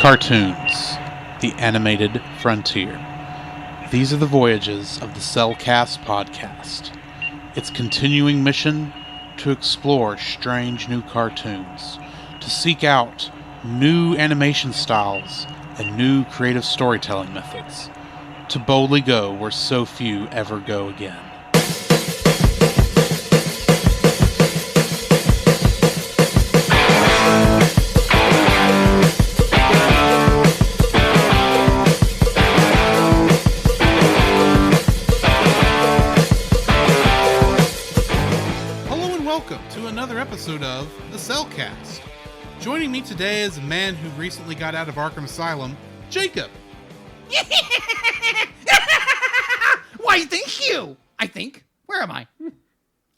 Cartoons, the animated frontier. These are the voyages of the Cellcast podcast. Its continuing mission to explore strange new cartoons, to seek out new animation styles and new creative storytelling methods, to boldly go where so few ever go again. Episode of the Cellcast. Joining me today is a man who recently got out of Arkham Asylum, Jacob. Why, thank you. I think. Where am I?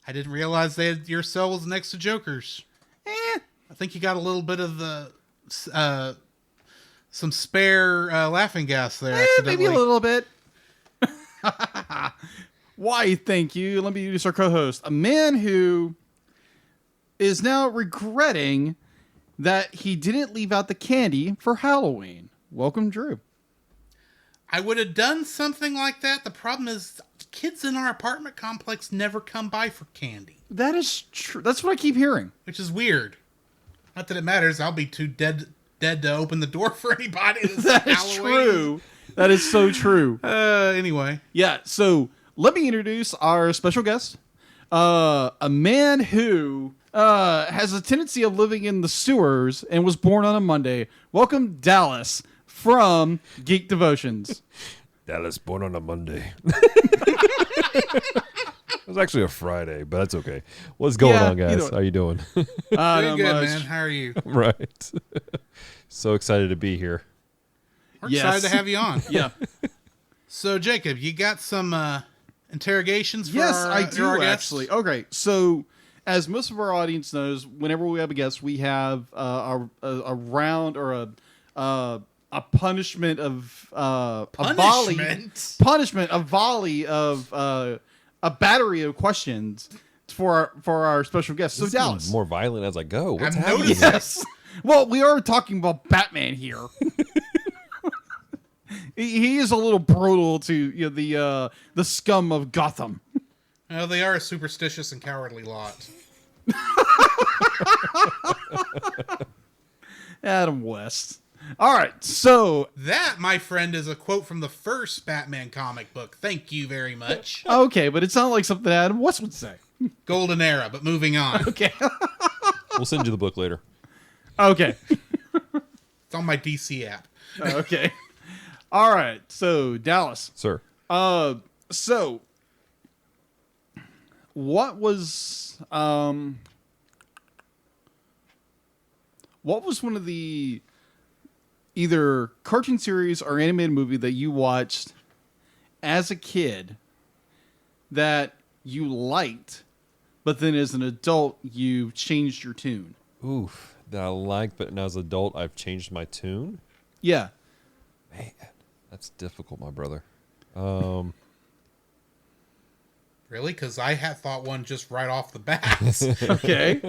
I didn't realize your cell was next to Joker's. I think you got a little bit of the some spare laughing gas there. Accidentally. Maybe a little bit. Why, thank you. Let me introduce our co-host, a man who is now regretting that he didn't leave out the candy for Halloween. Welcome, Drew. I would have done something like that. The problem is kids in our apartment complex never come by for candy. That is true. That's what I keep hearing. Which is weird. Not that it matters. I'll be too dead to open the door for anybody. That is true. That is so true. Anyway. Yeah, so let me introduce our special guest. A man who has a tendency of living in the sewers and was born on a Monday. Welcome, Dallas from Geek Devotions. Dallas, born on a Monday. It was actually a Friday, but that's okay. What's going on, guys? How you doing? Doing good, man. How are you? Right. So excited to be here. We're excited to have you on. Yeah. So, Jacob, you got some interrogations for I do, our actually. Okay, so as most of our audience knows, whenever we have a guest, we have a round or a punishment of a volley of a battery of questions for our special guest. So, Dallas, more violent as I go. What's I'm happening? noticing. Yes. Well, we are talking about Batman here. He is a little brutal to the scum of Gotham. Well, they are a superstitious and cowardly lot. Adam West. All right, so that, my friend, is a quote from the first Batman comic book. Thank you very much. Okay, but it sounded like something Adam West would say. Golden era, but moving on. Okay. We'll send you the book later. Okay. It's on my DC app. Okay. All right, so Dallas. Sir. So what was one of the either cartoon series or animated movie that you watched as a kid that you liked, but then as an adult you changed your tune? Oof, that I liked, but now as an adult I've changed my tune? Yeah. Man, that's difficult, my brother. Really? Because I had thought one just right off the bat. Okay.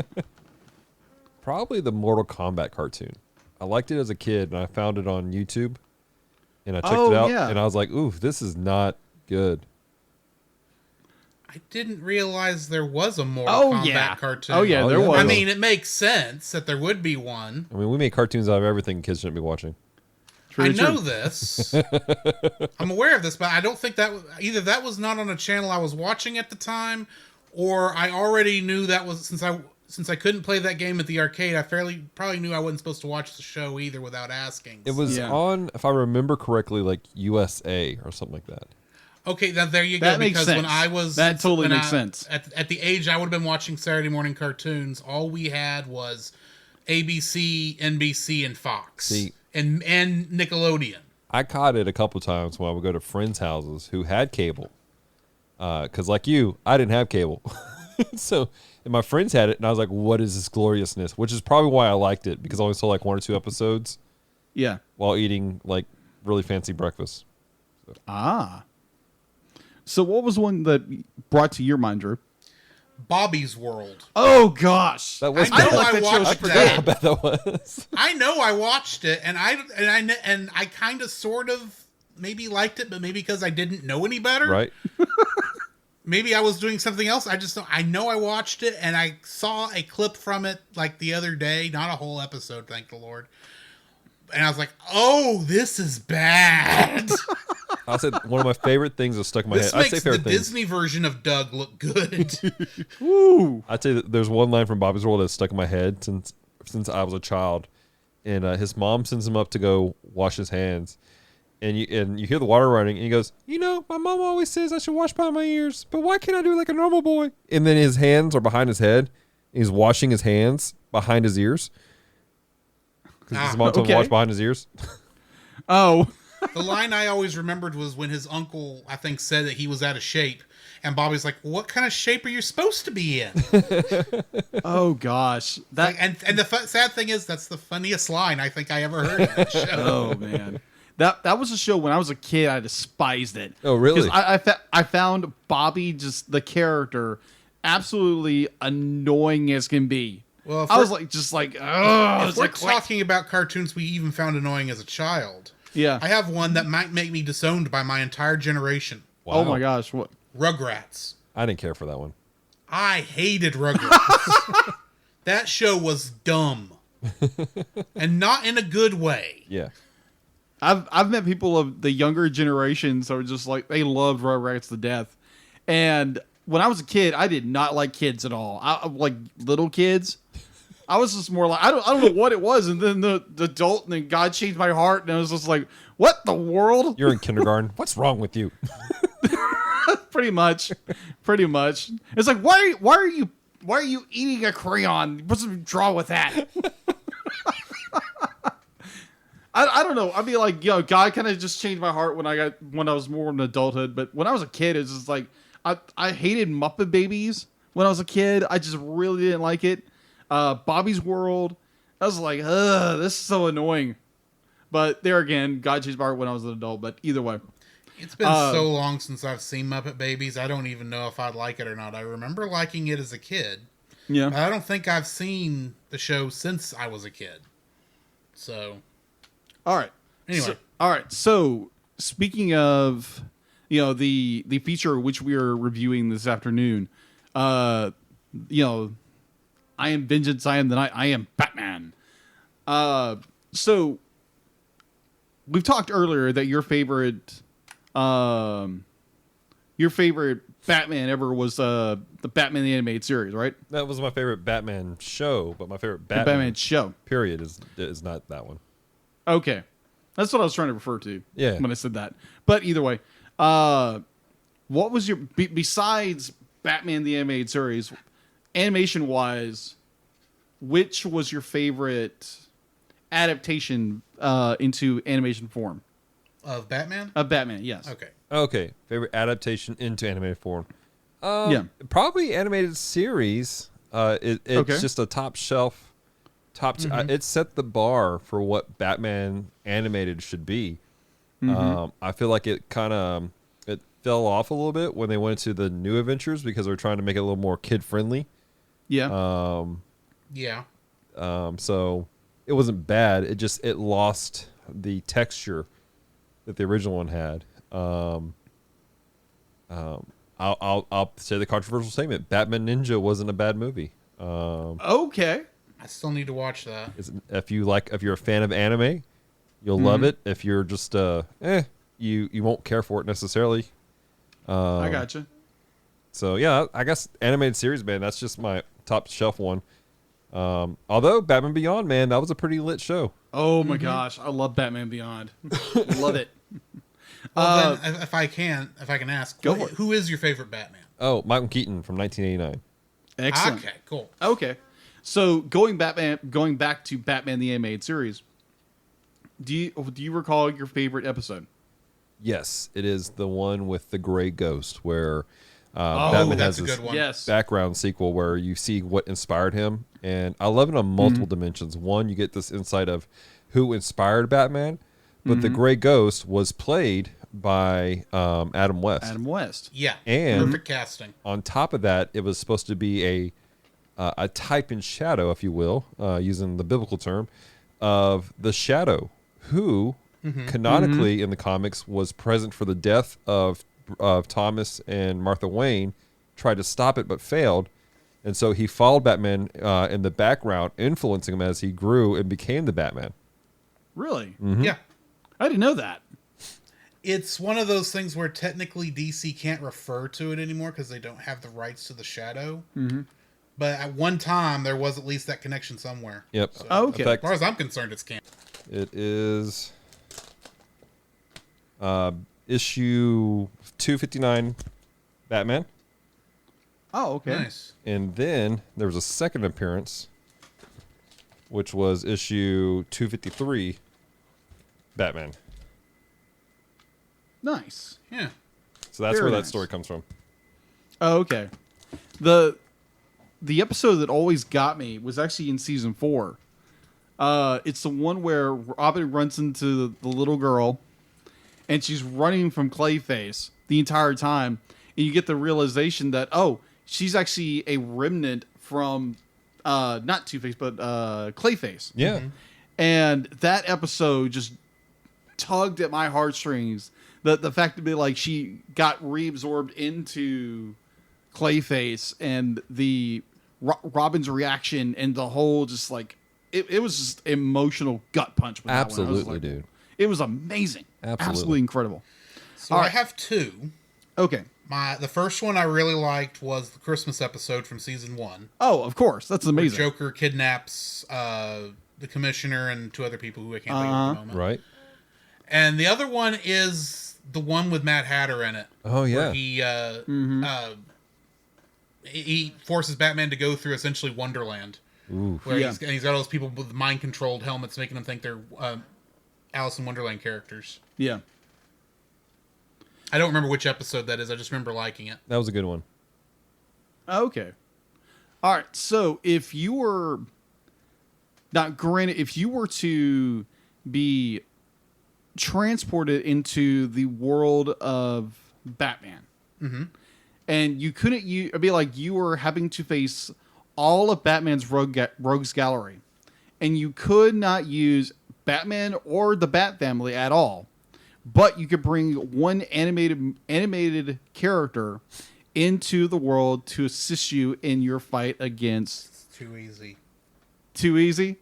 Probably the Mortal Kombat cartoon. I liked it as a kid, and I found it on YouTube, and I checked it out, and I was like, ooh, this is not good. I didn't realize there was a Mortal Kombat cartoon. Oh, yeah, there was. I mean, it makes sense that there would be one. I mean, we make cartoons out of everything kids shouldn't be watching. I know this. I'm aware of this, but I don't think that either that was not on a channel I was watching at the time, or I already knew that was since I couldn't play that game at the arcade. I probably knew I wasn't supposed to watch the show either without asking. It was on, if I remember correctly, like USA or something like that. Okay, there you go. That makes because sense. when I was that totally makes sense. At the age I would have been watching Saturday morning cartoons, all we had was ABC, NBC, and Fox. See, and Nickelodeon. I caught it a couple times when I would go to friends' houses who had cable. Because like you, I didn't have cable. So, and my friends had it, and I was like, what is this gloriousness? Which is probably why I liked it, because I only saw like 1 or 2 episodes. Yeah. While eating like really fancy breakfast. So. So what was one that brought to your mind, Drew? Bobby's World. Oh gosh, That was I know bad. I that show. watched I forgot how that. bad that was. I know I watched it, and I kind of sort of maybe liked it, but maybe because I didn't know any better. Right? Maybe I was doing something else. I know I watched it, and I saw a clip from it like the other day, not a whole episode, thank the Lord. And I was like, "Oh, this is bad." I said one of my favorite things that stuck in my This head. I say makes the favorite things. Disney version of Doug look good. Woo. I'd say that there's one line from Bobby's World that's stuck in my head since I was a child, and his mom sends him up to go wash his hands, and you hear the water running, and he goes, my mom always says I should wash by my ears, but why can't I do it like a normal boy? And then his hands are behind his head, and he's washing his hands behind his ears because his mom told him to wash behind his ears. Oh. The line I always remembered was when his uncle, I think, said that he was out of shape. And Bobby's like, "What kind of shape are you supposed to be in?" Oh gosh, that and the sad thing is, that's the funniest line I think I ever heard in that show. Oh man, that was a show when I was a kid. I despised it. Oh, really? Because I found Bobby, just the character, absolutely annoying as can be. Well, I was like, oh, if we're talking about cartoons we even found annoying as a child, yeah. I have one that might make me disowned by my entire generation. Wow. Oh my gosh, what? Rugrats. I didn't care for that one. I hated Rugrats. That show was dumb. And not in a good way. Yeah. I've met people of the younger generations that were just like, they loved Rugrats to death. And when I was a kid, I did not like kids at all. I like little kids. I was just more like, I don't know what it was. And then the adult, and then God changed my heart, and I was just like, what the world? You're in kindergarten. What's wrong with you? Pretty much. It's like, why are you eating a crayon? What's to draw with that? I don't know. I mean, like, God kind of just changed my heart when I was more in adulthood. But when I was a kid, it's just like I hated Muppet Babies when I was a kid. I just really didn't like it. Bobby's World. I was like, this is so annoying. But there again, God changed my heart when I was an adult. But either way. It's been so long since I've seen Muppet Babies, I don't even know if I'd like it or not. I remember liking it as a kid. Yeah. But I don't think I've seen the show since I was a kid. So, all right. Anyway. So speaking of, the feature which we are reviewing this afternoon, I am vengeance, I am the night, I am Batman. So we've talked earlier that your favorite Batman ever was the Batman the Animated Series, right? That was my favorite Batman show, but my favorite The Batman show. period is not that one. Okay. That's what I was trying to refer to when I said that. But either way, what was your, besides Batman the Animated Series, animation-wise, which was your favorite adaptation into animation form? Of Batman? Of Batman, yes. Okay. Favorite adaptation into animated form. Yeah. Probably animated series. It's just a top shelf. It set the bar for what Batman animated should be. I feel like it kind of it fell off a little bit when they went to the New Adventures because they're trying to make it a little more kid friendly. Yeah. Yeah. So it wasn't bad. It lost the texture that the original one had. I'll say the controversial statement: Batman Ninja wasn't a bad movie. Okay. I still need to watch that. If you're a fan of anime, you'll love it. If you're just you won't care for it necessarily. I gotcha. So yeah, I guess animated series, man, that's just my top shelf one. Although Batman Beyond, man, that was a pretty lit show. Oh my gosh, I love Batman Beyond. Love it. Well, then, if I can ask, Go for it. Who is your favorite Batman? Oh, Michael Keaton from 1989. Excellent. Okay, cool. Okay. So going back to Batman the Animated Series, do you recall your favorite episode? Yes, it is the one with the gray ghost where Batman has this background sequel where you see what inspired him. And I love it on multiple dimensions. One, you get this insight of who inspired Batman, but the Gray Ghost was played by Adam West. Adam West. Yeah. And perfect casting. on top of that, it was supposed to be a type in shadow, if you will, using the biblical term, of the Shadow, who canonically in the comics was present for the death of Thomas and Martha Wayne, tried to stop it but failed. And so he followed Batman in the background, influencing him as he grew and became the Batman. Really? Yeah. I didn't know that. It's one of those things where technically DC can't refer to it anymore because they don't have the rights to the Shadow. Mm-hmm. But at one time, there was at least that connection somewhere. Yep. So, Okay. In fact, as far as I'm concerned, it's canon. it is issue 259 Batman. Oh, okay. Nice. And then there was a second appearance, which was issue 253 Batman. Nice. Yeah. So that's Very where that nice. story comes from. Oh, okay. The episode that always got me was actually in season 4. It's the one where Robin runs into the little girl, and she's running from Clayface the entire time, and you get the realization that she's actually a remnant from not Two-Face but Clayface. Yeah. And that episode just tugged at my heartstrings. The fact to be like she got reabsorbed into Clayface and the Robin's reaction and the whole just like it was just emotional gut punch. With Absolutely, that one. dude. It was amazing. Absolutely. Incredible. So All I right. have two. Okay. The first one I really liked was the Christmas episode from season 1. Oh, of course. That's Where amazing. Joker kidnaps the commissioner and 2 other people who I can't think of at the moment. Right? And the other one is the one with Mad Hatter in it. Oh, yeah. Where he forces Batman to go through essentially Wonderland. Ooh. Where Yeah. he's got all those people with mind-controlled helmets making them think they're Alice in Wonderland characters. Yeah. I don't remember which episode that is. I just remember liking it. That was a good one. Okay. All right. So if you were not granted, if you were to be transported into the world of Batman, and you couldn't, it'd be like you were having to face all of Batman's rogues gallery, and you could not use Batman or the Bat Family at all, but you could bring one animated character into the world to assist you in your fight against. It's too easy. Too easy?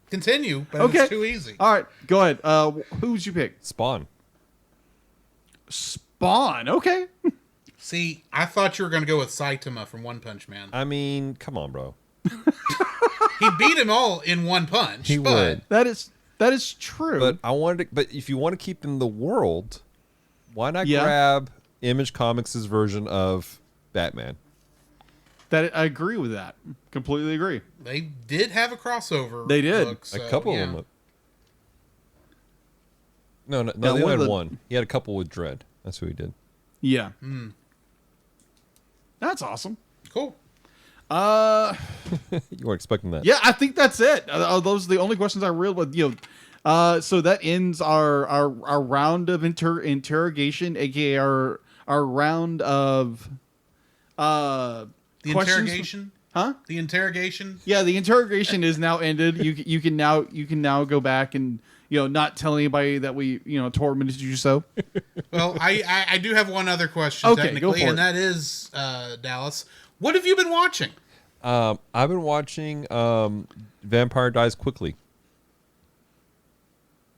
Continue, but Okay. it's too easy. All right, go ahead. Who would you pick? Spawn. Spawn. Okay. See, I thought you were going to go with Saitama from One Punch Man. I mean, come on, bro. He beat them all in one punch. He would. That is true. But but if you want to keep in the world, why not Yeah. grab Image Comics' version of Batman? that I agree with that. Completely agree. They did have a crossover. They did. Book, so, A couple yeah. of them. No, Yeah, they only one of had the- one. He had a couple with Dread. That's who he did. Yeah. That's awesome. Cool. You weren't expecting that. Yeah, I think that's it. Those are the only questions I really with so that ends our round of interrogation, aka our round of The questions. interrogation? Huh? The interrogation? Yeah, the interrogation is now ended. You can now go back and not tell anybody that we tormented you so. Well, I do have one other question, Okay, technically, go for and it. that is, Dallas, what have you been watching? I've been watching Vampire Dies Quickly.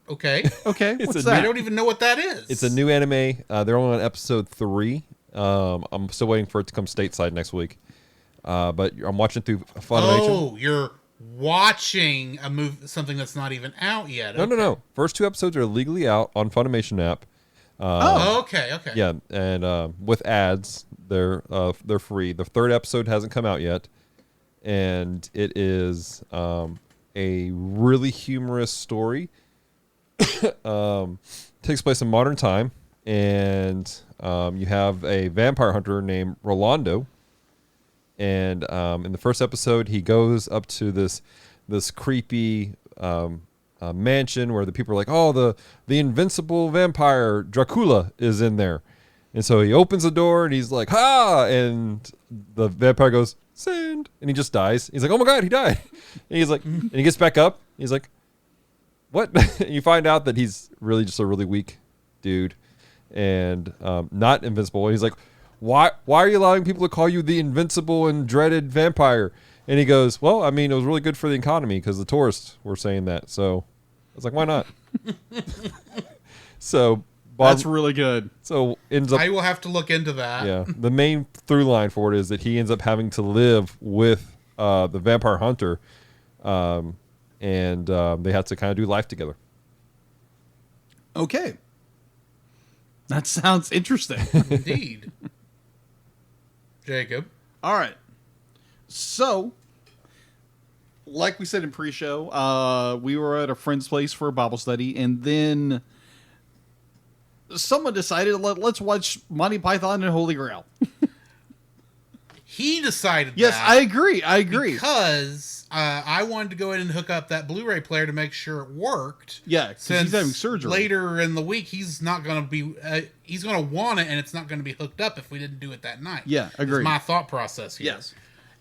Okay. Okay, It's what's a I that? don't even know what that is. It's a new anime. They're only on episode 3. I'm still waiting for it to come stateside next week. But I'm watching through Funimation. Oh, you're watching a movie, something that's not even out yet. No. First 2 episodes are legally out on Funimation app. Oh, okay. Yeah, and with ads, they're free. The 3rd episode hasn't come out yet, and it is a really humorous story. Takes place in modern time, and you have a vampire hunter named Rolando. And in the first episode, he goes up to this creepy mansion where the people are like, oh, the invincible vampire Dracula is in there. And so he opens the door and he's like, ha! And the vampire goes, sand. And he just dies. He's like, oh my God, he died. And he's like, and he gets back up. He's like, what? And you find out that he's really just a really weak dude and not invincible. And he's like, why are you allowing people to call you the invincible and dreaded vampire? And he goes, well, I mean, it was really good for the economy because the tourists were saying that. So I was like, why not? So That's really good. So ends up. I will have to look into that. Yeah, the main through line for it is that he ends up having to live with the vampire hunter, and they have to kind of do life together. Okay. That sounds interesting. Indeed. Jacob. All right. So, like we said in pre-show, we were at a friend's place for a Bible study, and then someone decided let's watch Monty Python and Holy Grail. He decided Yes, that. I agree. Because I wanted to go ahead and hook up that Blu-ray player to make sure it worked. Yeah, because he's having surgery. Later in the week, he's not going to be... he's going to want it, and it's not going to be hooked up if we didn't do it that night. Yeah, agreed. That's my thought process here. Yes.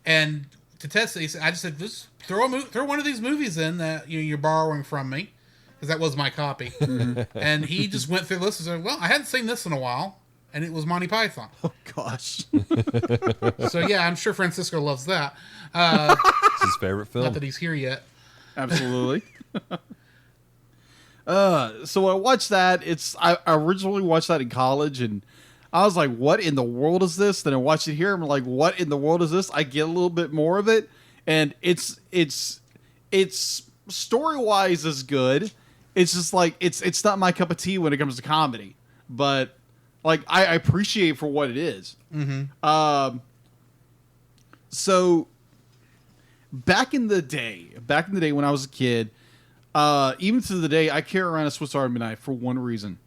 And to test it, I just said, just throw one of these movies in that you're borrowing from me, because that was my copy. Mm-hmm. And he just went through the list and said, well, I hadn't seen this in a while, and it was Monty Python. Oh, gosh. So, yeah, I'm sure Francisco loves that. It's his favorite film. Not that he's here yet. Absolutely. So I watched that. I originally watched that in college, and I was like, what in the world is this? Then I watched it here, and I'm like, what in the world is this? I get a little bit more of it, and it's story-wise is good. It's just like, it's not my cup of tea when it comes to comedy, but like, I appreciate it for what it is. Mm-hmm. So back in the day when I was a kid, even to the day, I carry around a Swiss Army knife for one reason.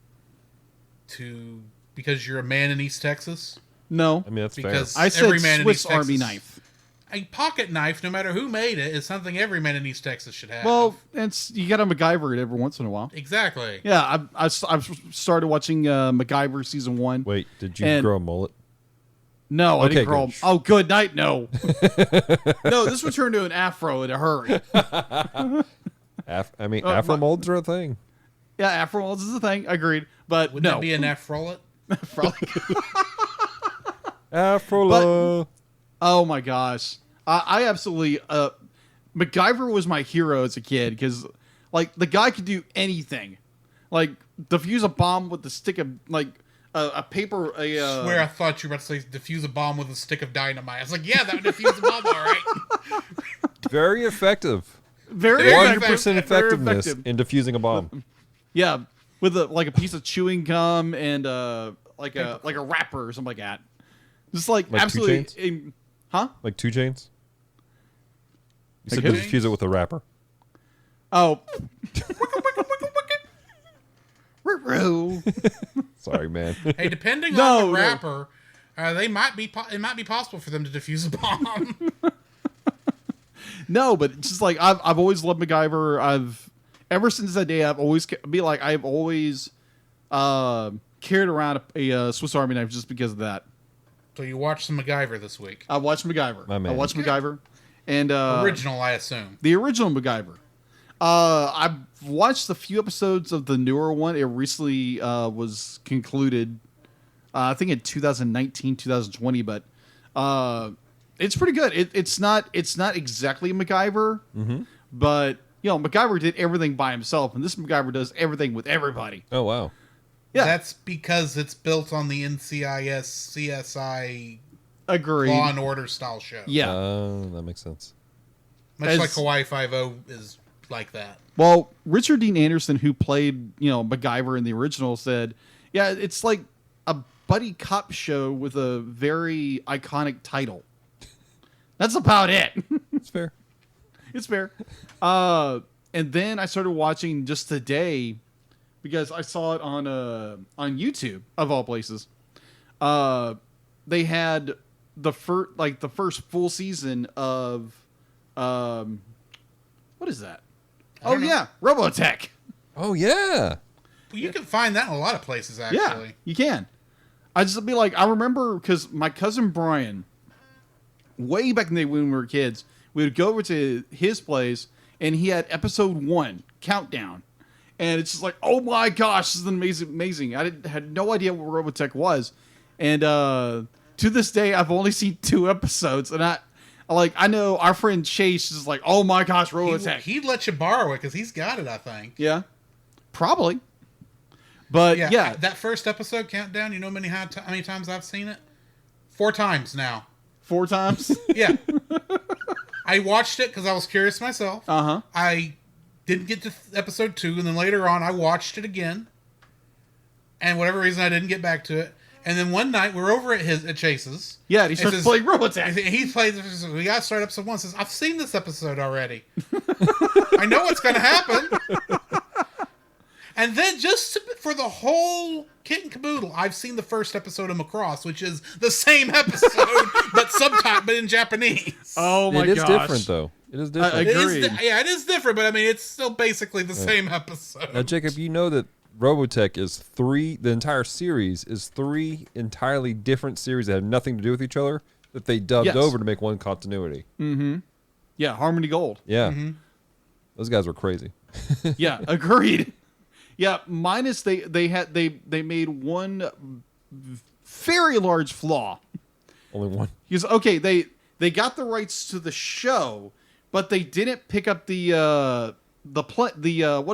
Because you're a man in East Texas? No. I mean, that's Because fair. I said every man in Swiss East Texas, Army knife. A pocket knife, no matter who made it, is something every man in East Texas should have. Well, you got to MacGyver it every once in a while. Exactly. Yeah, I've started watching MacGyver season 1. Wait, did you grow a mullet? No, I Okay, didn't grow good. them. Oh, good night. No. No, this would turn to an afro in a hurry. Afro molds are a thing. Yeah, afro molds is a thing. Agreed. But Wouldn't no. that be an Afrolet? Afro. Oh my gosh. I absolutely MacGyver was my hero as a kid because like the guy could do anything. Like defuse a bomb with the stick of like a paper I swear I thought you were about to say defuse a bomb with a stick of dynamite. I was like, yeah, that would defuse a bomb, all right. Very effective. very 100% effective. effectiveness Very effective. in diffusing a bomb. Yeah, with a piece of chewing gum and like a wrapper or something like that. Just like 2 absolutely Chainz? huh? Like 2 Chainz? You said Like to who? diffuse it with a wrapper. Oh. Ruh-roh. Sorry, man. Hey, depending No, on the no. rapper, it might be possible for them to defuse a bomb. No, but it's just like I've always loved MacGyver. Ever since that day I've always carried around a Swiss Army knife just because of that. So you watched some MacGyver this week. I watched MacGyver. My man. I watched MacGyver, and Original, I assume. the original MacGyver. I've watched a few episodes of the newer one. It recently was concluded, I think in 2019, 2020, but it's pretty good. It's not exactly MacGyver, but you know, MacGyver did everything by himself, and this MacGyver does everything with everybody. Oh, wow. Yeah, That's because it's built on the NCIS CSI agreed. Law and Order style show. Yeah. That makes sense. Much As- like Hawaii Five-0 is like that. Well, Richard Dean Anderson, who played MacGyver in the original, said, "Yeah, it's like a buddy cop show with a very iconic title." That's about it. It's fair. It's fair. And then I started watching just today because I saw it on YouTube of all places. They had the first full season of what is that? Oh yeah, Robotech. Oh yeah. Well, you can find that in a lot of places, actually. Yeah, you can. I just be like, I remember because my cousin Brian, way back in the day when we were kids, we would go over to his place and he had episode 1 countdown, and it's just like, oh my gosh, this is amazing. Had no idea what Robotech was, and to this day I've only seen 2 episodes, and I know our friend Chase is like, oh my gosh, Robotech. He'd let you borrow it because he's got it, I think. Yeah, probably. But yeah, that first episode countdown. You know how many times I've seen it? 4 times now. 4 times. Yeah. I watched it because I was curious myself. I didn't get to episode 2, and then later on I watched it again. And whatever reason I didn't get back to it. And then one night we're over at Chase's. Yeah, and he starts playing Robotech. He plays. We got to start episode 1. Says, I've seen this episode already. I know what's going to happen. And then for the whole kit and caboodle, I've seen the first episode of Macross, which is the same episode, but in Japanese. Oh my gosh. It is different, though. It is different. It is different, but I mean, it's still basically the same episode. Now, Jacob, you know that Robotech is the entire series is 3 entirely different series that have nothing to do with each other that they dubbed over to make one continuity. Mm-hmm. Yeah, Harmony Gold. Yeah. Mm-hmm. Those guys were crazy. Yeah, agreed. Yeah, minus they made one very large flaw. Only one. Because okay, they got the rights to the show, but they didn't pick up what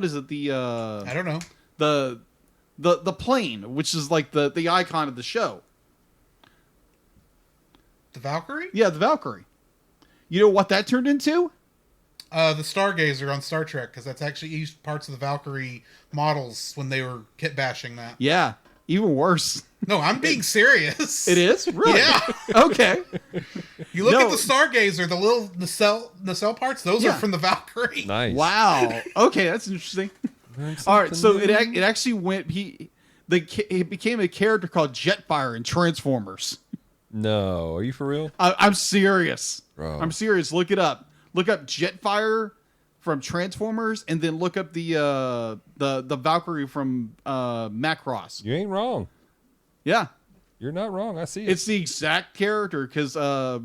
is it? I don't know. The plane, which is like the icon of the show. The Valkyrie? Yeah, the Valkyrie. You know what that turned into? The Stargazer on Star Trek, because that's actually used parts of the Valkyrie models when they were kit bashing that. Yeah, even worse. No, I'm being serious. It is? Really? Yeah. Okay. You look at the Stargazer, the little nacelle parts, those are from the Valkyrie. Nice. Wow. Okay, that's interesting. All right, so it actually went. He became a character called Jetfire in Transformers. No, are you for real? I'm serious. Bro. I'm serious. Look it up. Look up Jetfire from Transformers, and then look up the Valkyrie from Macross. You ain't wrong. Yeah, You're not wrong. I see it. it's the exact character because our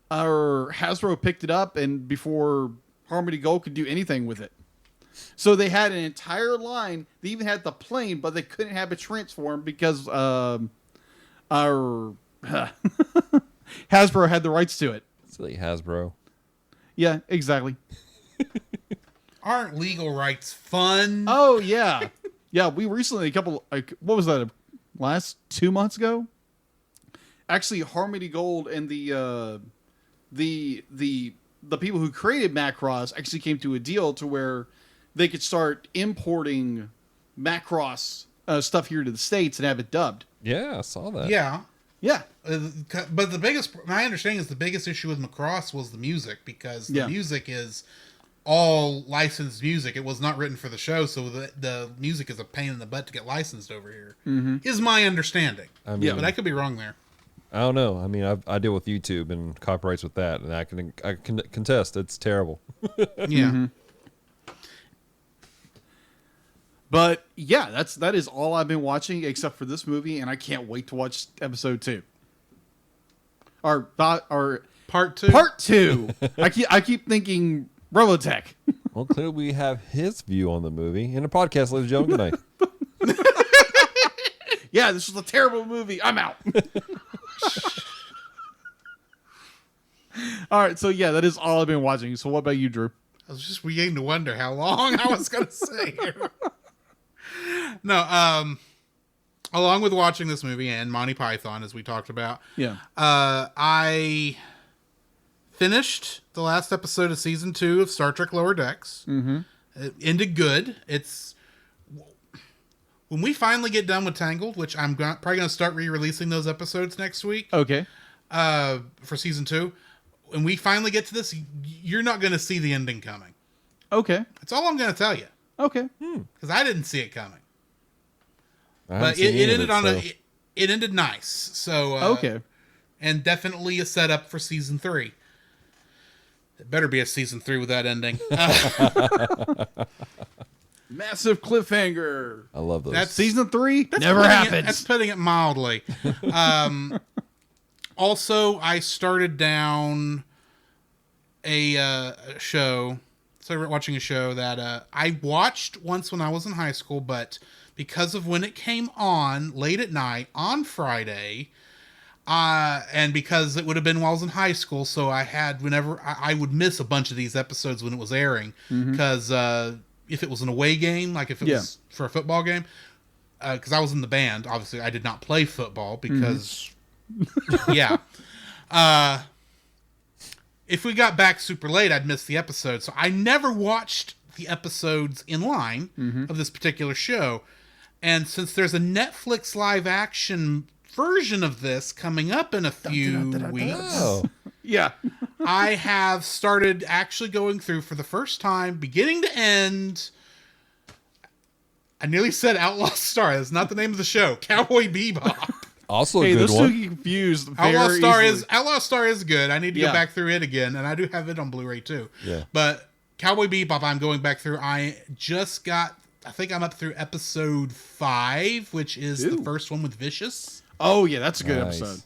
Hasbro picked it up, and before Harmony Gold could do anything with it. So they had an entire line. They even had the plane, but they couldn't have it transform because our Hasbro had the rights to it. Silly Hasbro. Yeah, exactly. Aren't legal rights fun? Oh yeah, yeah. We recently what was that? Last 2 months ago. Actually, Harmony Gold and the people who created Macross actually came to a deal to where they could start importing Macross stuff here to the States and have it dubbed. Yeah, I saw that. Yeah. Yeah. But my understanding is the biggest issue with Macross was the music, because the music is all licensed music. It was not written for the show, so the music is a pain in the butt to get licensed over here. Mm-hmm. Is my understanding. I mean, but I could be wrong there. I don't know. I mean, I deal with YouTube and copyrights with that, and I can contest. It's terrible. Yeah. Mm-hmm. But yeah, that is all I've been watching except for this movie, and I can't wait to watch episode 2. Or Part 2. Part 2. I keep thinking Robotech. Well, clearly we have his view on the movie in a podcast, ladies and gentlemen. Good night. Yeah, this was a terrible movie. I'm out. All right, so yeah, that is all I've been watching. So what about you, Drew? I was just beginning to wonder how long I was going to say here. No, along with watching this movie and Monty Python, as we talked about, I finished the last episode of season 2 of Star Trek Lower Decks. Mm-hmm. It ended good. When we finally get done with Tangled, which I'm probably going to start re-releasing those episodes next week. Okay. For season 2. When we finally get to this, you're not going to see the ending coming. Okay. That's all I'm going to tell you. Okay. Because I didn't see it coming. I But it ended it ended nice. So okay. And definitely a setup for season 3. There better be a season 3 with that ending. Massive cliffhanger. I love those. That's Season 3 That's never putting happens. That's putting it mildly. Also, I started down a show. Started watching a show that I watched once when I was in high school, but because of when it came on late at night on Friday, and because it would have been while I was in high school, so I had I would miss a bunch of these episodes when it was airing, because if it was an away game, like if it was for a football game, because I was in the band, obviously I did not play football because, if we got back super late, I'd miss the episode. So I never watched the episodes in line of this particular show. And since there's a Netflix live action version of this coming up in a few weeks, Oh, Yeah. I have started actually going through for the first time, beginning to end. I nearly said Outlaw Star. That's not the name of the show. Cowboy Bebop. also a Hey, good those one. two get confused Outlaw very Star easily. Outlaw Star is good. I need to Yeah. go back through it again, and I do have it on Blu-ray too. Yeah. But Cowboy Bebop, I'm going back through. I think I'm up through episode 5, which is the first one with Vicious. Oh, yeah, that's a good Nice. episode.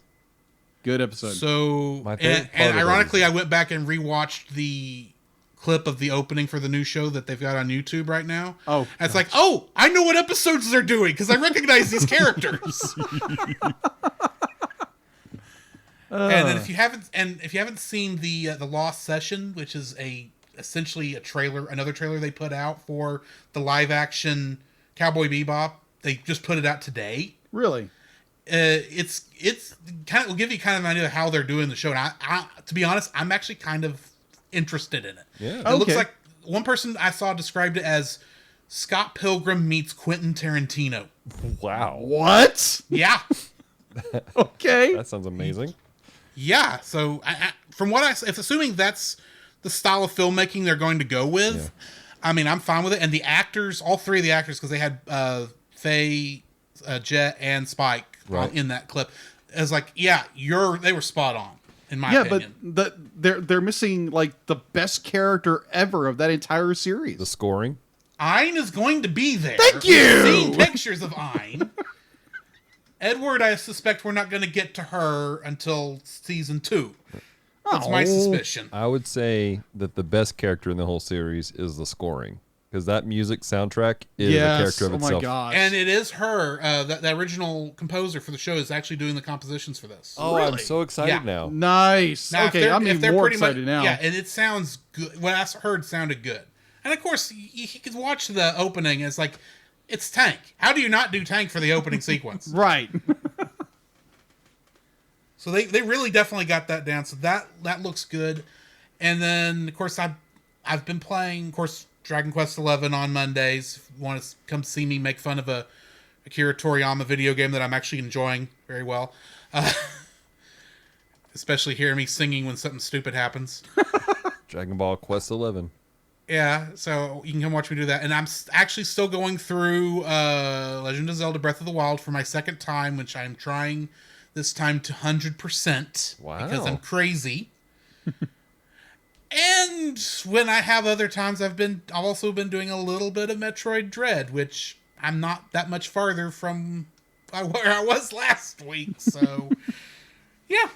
Good episode. So, My favorite and part of ironically, it I went back and rewatched the clip of the opening for the new show that they've got on YouTube right now. Oh, and it's like, oh, I know what episodes they're doing because I recognize these characters. And then if you haven't seen the Lost Session, which is essentially another trailer they put out for the live action Cowboy Bebop, they just put it out today. really? It's kind of will give you kind of an idea of how they're doing the show. And I to be honest, I'm actually kind of interested in it. Yeah. It looks Okay. like one person I saw described it as Scott Pilgrim meets Quentin Tarantino. Wow. What? Yeah. Okay. That sounds amazing. Yeah. So from what if assuming that's the style of filmmaking they're going to go with, Yeah. I mean, I'm fine with it. And the actors, all three of the actors, because they had Faye, Jet, and Spike Right. in that clip, is like, they were spot on in my Yeah, opinion. but they're missing like the best character ever of that entire series. The scoring. Ein is going to be there. Thank We've you! seen pictures of Ein. Edward, I suspect we're not going to get to her until season 2. That's my Oh. suspicion. I would say that the best character in the whole series is the scoring, because that music soundtrack is a Yes. character of Oh itself. my gosh. And it is her, the original composer for the show, is actually doing the compositions for this. Oh, I'm Really? so excited Yeah. now. Nice. Now, if Okay, they're- I'm if even they're more pretty excited now. Yeah, and it sounds good. What I heard sounded good. And of course, you could watch the opening. And it's like, it's Tank. How do you not do Tank for the opening sequence? Right. So they really definitely got that down. So that looks good. And then, of course, I've been playing, of course, Dragon Quest XI on Mondays. If you want to come see me make fun of a Akira Toriyama video game that I'm actually enjoying very well. Especially hearing me singing when something stupid happens. Dragon Ball Quest 11. Yeah, so you can come watch me do that. And I'm actually still going through Legend of Zelda Breath of the Wild for my second time, which I'm trying this time to 100%. Wow. Because I'm crazy. And when I have other times, I've also been doing a little bit of Metroid Dread, which I'm not that much farther from where I was last week. So, yeah.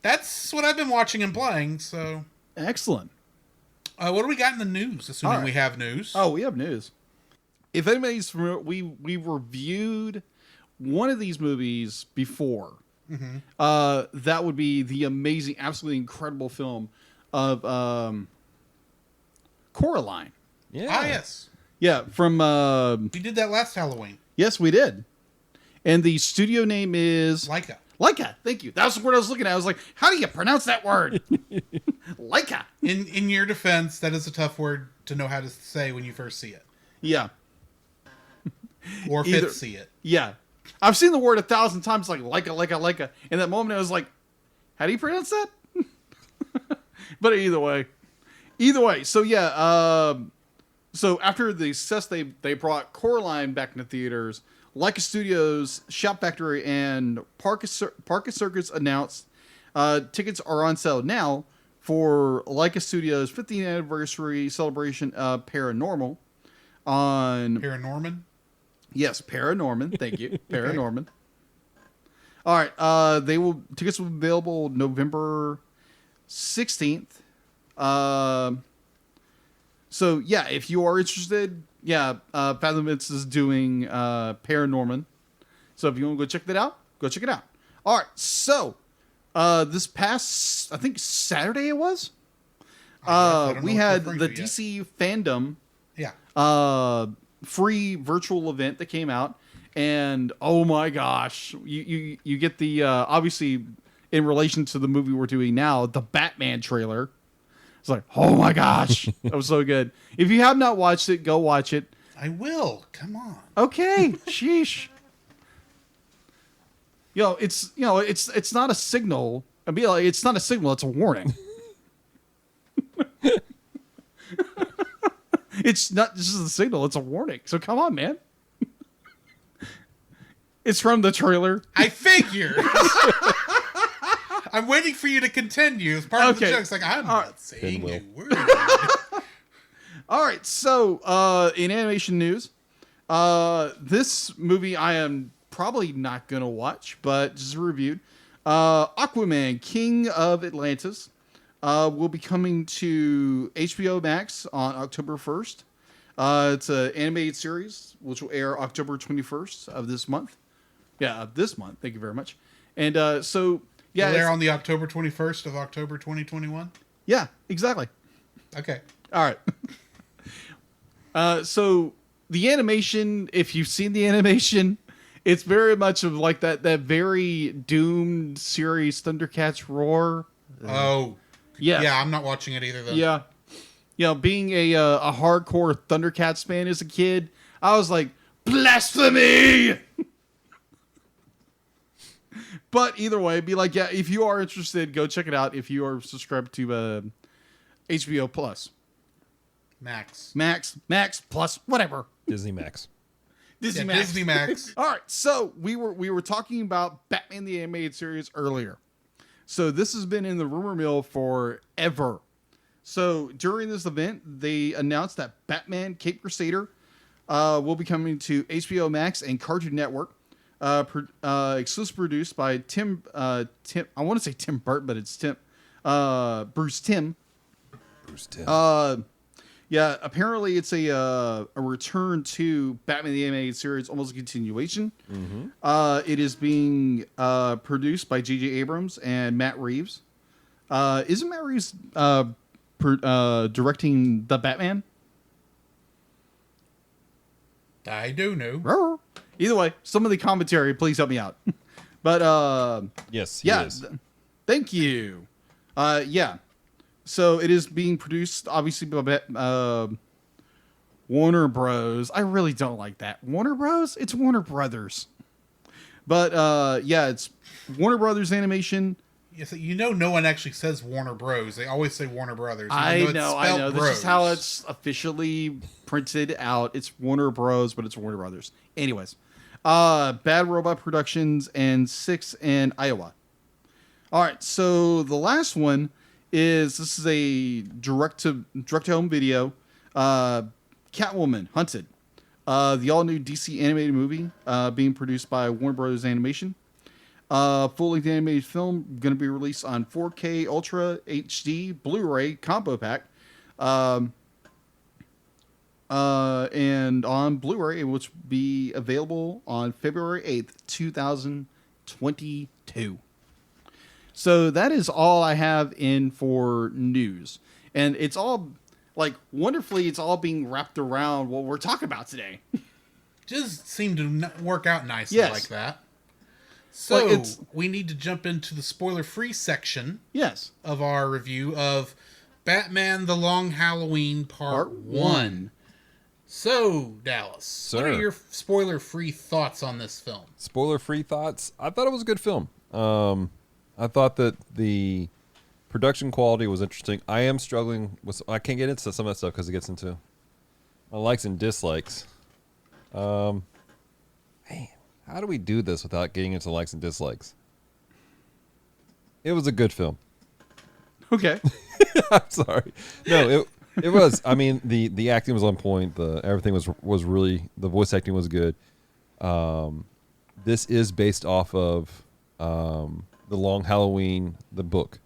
That's what I've been watching and playing, so... Excellent. what do we got in the news? Assuming All right. we have news. Oh, we have news. If anybody's familiar, we reviewed one of these movies before. That would be the amazing, absolutely incredible film of Coraline. Yeah. Yes, Yeah, from we did that last Halloween. yes, we did. And the studio name is Leica. Leica. Thank you. That was the word I was looking at. I was like, how do you pronounce that word? Leica. In your defense, that is a tough word to know how to say when you first see it, Yeah. or Either- fifth see it. Yeah. I've seen the word 1,000 times, like Leica. In that moment, I was like, how do you pronounce that? But either way. So yeah, so after the success they brought Coraline back into theaters, Leica Studios, Shout Factory, and Park Circus announced Tickets are on sale now for Leica Studios' 15th anniversary celebration of Paranormal on Paranorman? yes, Paranorman. Thank you, Paranorman. All right, tickets will be available November 16th. So yeah, if you are interested, Fathom Events is doing Paranorman. So if you want to go check that out, go check it out. All right, so this past, I think Saturday it was, we had the DC Fandom free virtual event that came out, and oh my gosh, you get the obviously in relation to the movie we're doing now, the Batman trailer. It's like, oh my gosh, that was so good. If you have not watched it, go watch it. I will. Come on. Okay, sheesh. It's not a signal. I mean, like, it's not a signal. It's a warning. It's not just a signal. It's a warning. So come on, man. It's from the trailer. I figure. I'm waiting for you to continue. It's part of the joke. It's like, I'm not saying a word. All right. So, in animation news, this movie I am probably not going to watch, but just reviewed. Aquaman, King of Atlantis, will be coming to HBO Max on October 1st. It's an animated series, which will air October 21st of this month. Yeah, of this month. Thank you very much. And so, yeah. Will air on the October 21st of October 2021? Yeah, exactly. Okay. All right. So, the animation, if you've seen the animation, it's very much of like that very doomed series, Thundercats Roar. Oh. Yeah. Yeah, I'm not watching it either, though. Yeah. You know, being a hardcore Thundercats fan as a kid, I was like, blasphemy! But either way, be like, yeah, if you are interested, go check it out if you are subscribed to HBO Plus. Max Plus, whatever. Disney Max. Disney Max. Disney Max. All right, so we were talking about Batman the Animated Series earlier. So this has been in the rumor mill forever. So during this event, they announced that Batman Cape Crusader will be coming to HBO Max and Cartoon Network. Exclusive produced by Tim. I want to say Tim Burton, but it's Bruce Timm. Bruce Timm. Yeah, apparently it's a return to Batman the Animated Series, almost a continuation. Mm-hmm. It is being produced by J.J. Abrams and Matt Reeves. Isn't Matt Reeves directing The Batman? I do know. Either way, some of the commentary, please help me out. But yes, he yeah, is. Thank you. Yeah. So it is being produced, obviously, by Warner Bros. I really don't like that. Warner Bros? It's Warner Brothers. But yeah, it's Warner Brothers Animation. Yes, you know, no one actually says Warner Bros. They always say Warner Brothers. I know. Bros. This is how it's officially printed out. It's Warner Bros, but it's Warner Brothers. Anyways, Bad Robot Productions and 6 in Iowa. All right, so the last one is this is a direct to home video. Catwoman Hunted, the all new DC animated movie being produced by Warner Brothers Animation. Full length animated film going to be released on 4K Ultra HD Blu-ray combo pack, and on Blu-ray, which will be available on February 8th, 2022. So that is all I have in for news. And it's all, like, wonderfully, it's all being wrapped around what we're talking about today. Just seemed to work out nicely like that. So Like, we need to jump into the spoiler-free section Yes. of our review of Batman The Long Halloween Part 1. So, Dallas, what are your spoiler-free thoughts on this film? Spoiler-free thoughts? I thought it was a good film. I thought that the production quality was interesting. I am struggling with... I can't get into some of that stuff because it gets into my likes and dislikes. Man, how do we do this without getting into likes and dislikes? It was a good film. Okay. I'm sorry. No, it was. I mean, the acting was on point. Everything was really, the voice acting was good. This is based off of The Long Halloween, the book,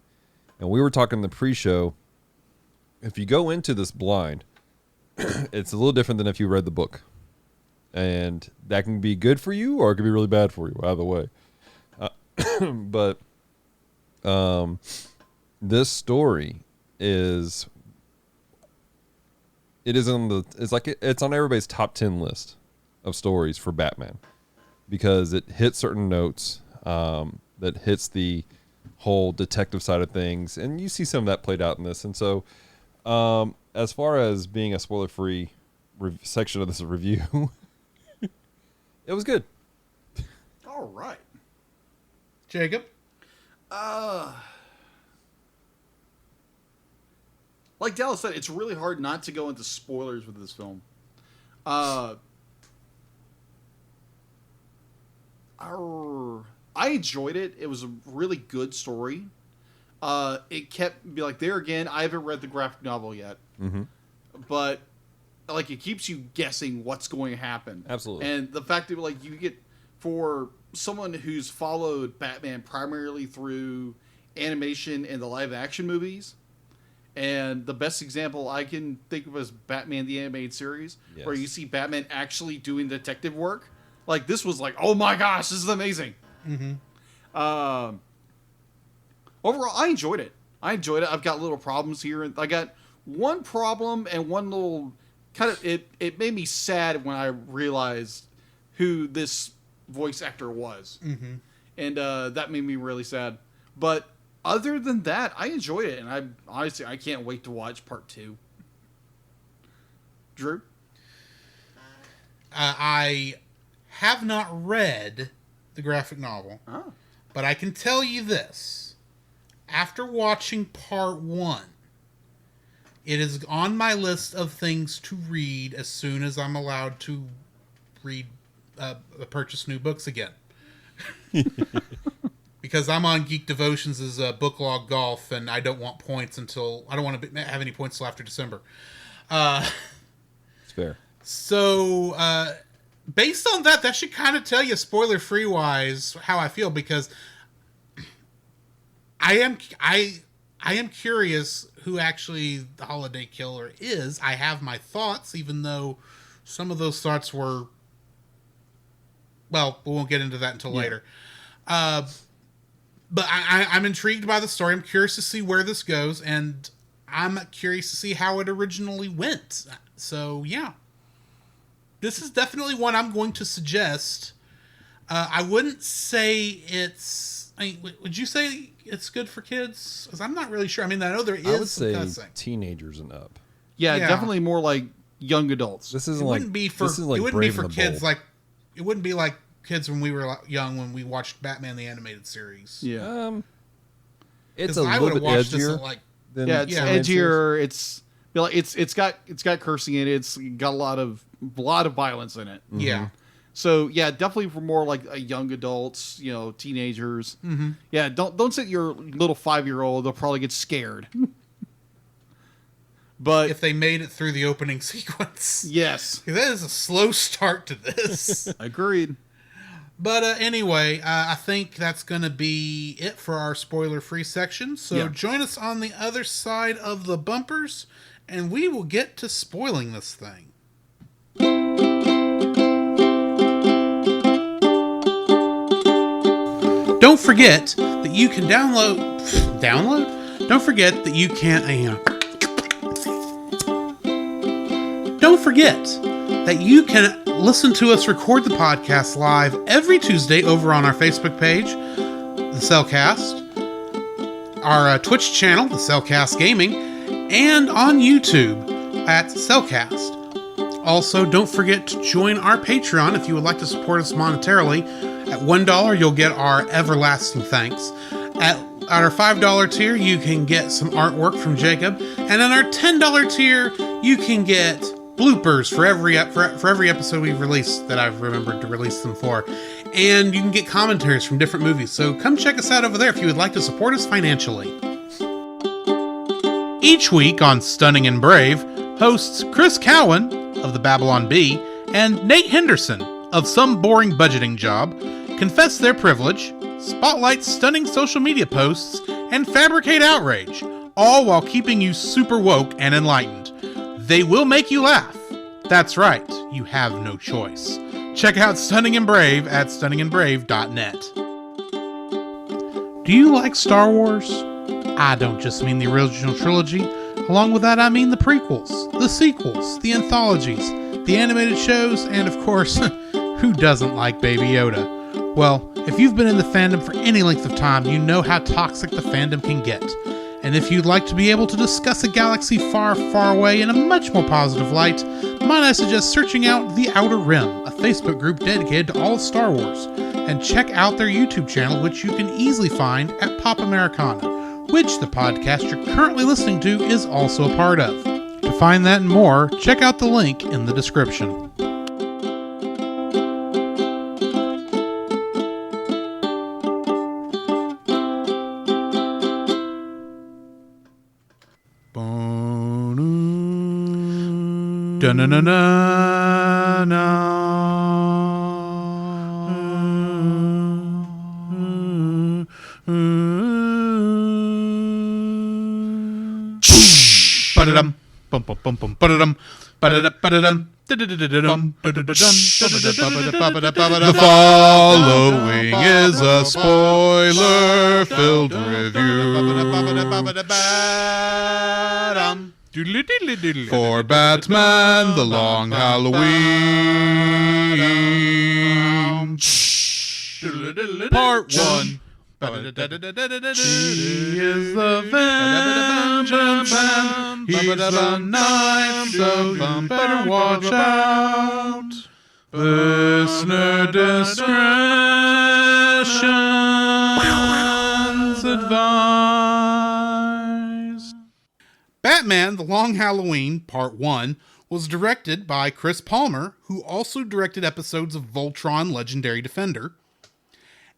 and we were talking in the pre-show. If you go into this blind, it's a little different than if you read the book, and that can be good for you or it can be really bad for you. Either way, but this story is. It's on everybody's top 10 list of stories for Batman because it hits certain notes that hits the whole detective side of things, and you see some of that played out in this. And so, as far as being a spoiler-free section of this review, it was good. All right. Jacob? Like Dallas said, it's really hard not to go into spoilers with this film. I enjoyed it. It was a really good story. It kept be like there again. I haven't read the graphic novel yet, but like it keeps you guessing what's going to happen. Absolutely. And the fact that like you get for someone who's followed Batman primarily through animation and the live action movies. And the best example I can think of is Batman the Animated Series, where you see Batman actually doing detective work. Like, this was like, oh my gosh, this is amazing. Overall, I enjoyed it. I've got little problems here. I got one problem and one little kind of... It made me sad when I realized who this voice actor was. And that made me really sad. But... other than that, I enjoyed it, and I can't wait to watch part 2. Drew? I have not read the graphic novel, but I can tell you this. After watching part 1, it is on my list of things to read as soon as I'm allowed to purchase new books again. Because I'm on Geek Devotions as book log golf, and I don't want points I don't want to have any points until after December. It's fair. So, based on that should kind of tell you, spoiler free wise, how I feel, because I am curious who actually the Holiday Killer is. I have my thoughts, even though some of those thoughts were, well, we won't get into that until later. But I'm intrigued by the story. I'm curious to see where this goes, and I'm curious to see how it originally went. So, yeah. This is definitely one I'm going to suggest. I wouldn't say it's... would you say it's good for kids? Because I'm not really sure. I mean, I know there is I would some say cussing. teenagers and up. Yeah, definitely more like young adults. This isn't It like... wouldn't be for, this is like it wouldn't be Brave for and the kids Bold. like... It wouldn't be like kids when we were young when we watched Batman the Animated Series. Yeah. It's a I little would have bit watched this edgier. at like... Yeah, it's edgier. It's got cursing in it. It's got a lot of violence in it. Yeah. So yeah, definitely for more like young adults, teenagers. Yeah, don't sit your little 5-year-old. They'll probably get scared. But If they made it through the opening sequence. yes, That is a slow start to this. agreed. But anyway, I think that's going to be it for our spoiler-free section. So join us on the other side of the bumpers, and we will get to spoiling this thing. Don't forget that you can download? Don't forget that you can... Don't forget that you can listen to us record the podcast live every Tuesday over on our Facebook page, The Cellcast, our Twitch channel, The Cellcast Gaming, and on YouTube at Cellcast. Also, don't forget to join our Patreon if you would like to support us monetarily. At $1, you'll get our everlasting thanks. At our $5 tier, you can get some artwork from Jacob. And at our $10 tier, you can get bloopers for every episode we've released that I've remembered to release them for. And you can get commentaries from different movies. So come check us out over there if you would like to support us financially. Each week on Stunning and Brave, hosts Chris Cowan of the Babylon Bee and Nate Henderson of Some Boring Budgeting Job confess their privilege, spotlight stunning social media posts, and fabricate outrage, all while keeping you super woke and enlightened. They will make you laugh. That's right, you have no choice. Check out Stunning and Brave at stunningandbrave.net. Do you like Star Wars? I don't just mean the original trilogy. Along with that, I mean the prequels, the sequels, the anthologies, the animated shows, and of course, who doesn't like Baby Yoda? Well, if you've been in the fandom for any length of time, you know how toxic the fandom can get. And if you'd like to be able to discuss a galaxy far, far away in a much more positive light, might I suggest searching out The Outer Rim, a Facebook group dedicated to all of Star Wars, and check out their YouTube channel, which you can easily find at Pop Americana, which the podcast you're currently listening to is also a part of. To find that and more, check out the link in the description. Ba-da-dum, bum bum bum bum, ba-da-dum, ba-da-da-ba-da-dum, da-da-da-da-dum, the following is a spoiler-filled review for Batman: The Long Halloween, Part 1. He is the vengeance man. He's the knife, so you better watch out. Listener discretion's advised. Batman: The Long Halloween, Part 1, was directed by Chris Palmer, who also directed episodes of Voltron: Legendary Defender.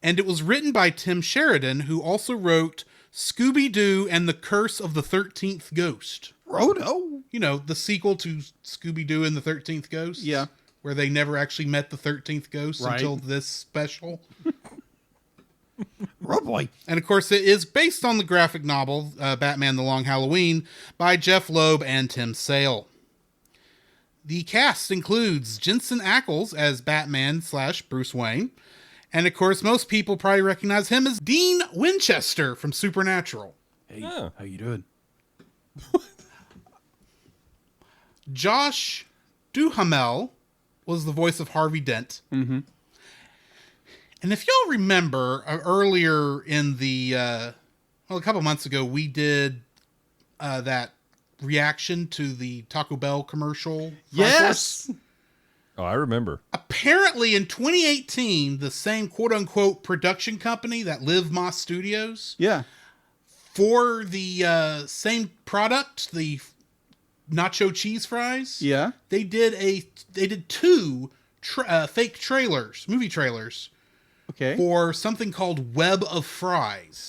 And it was written by Tim Sheridan, who also wrote Scooby-Doo and the Curse of the 13th Ghost. Roto? You know, the sequel to Scooby-Doo and the 13th Ghost? Yeah. Where they never actually met the 13th Ghost until this special. Oh boy. And of course, it is based on the graphic novel, Batman: The Long Halloween, by Jeff Loeb and Tim Sale. The cast includes Jensen Ackles as Batman/Bruce Wayne. And of course, most people probably recognize him as Dean Winchester from Supernatural. Hey, how you doing? Josh Duhamel was the voice of Harvey Dent. Mm-hmm. And if y'all remember, earlier in the, a couple months ago, we did that reaction to the Taco Bell commercial. Yes! Oh, I remember. Apparently, in 2018, the same quote-unquote production company, that Live Moss Studios, for the same product, the nacho cheese fries, they did two fake movie trailers, for something called Web of Fries,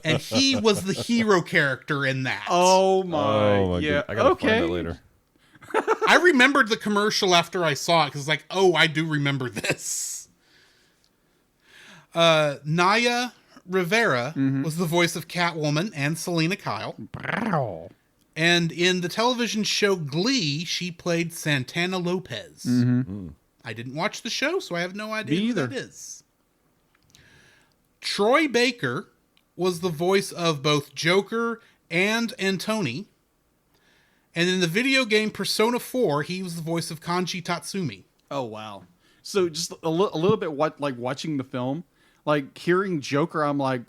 and he was the hero character in that. Oh my God. I gotta find that later. I remembered the commercial after I saw it because, like, oh, I do remember this. Naya Rivera was the voice of Catwoman and Selena Kyle. And in the television show Glee, she played Santana Lopez. I didn't watch the show, so I have no idea who that is. Troy Baker was the voice of both Joker and Antony. And in the video game Persona 4, he was the voice of Kanji Tatsumi. Oh, wow. So just a little bit like watching the film, like hearing Joker, I'm like,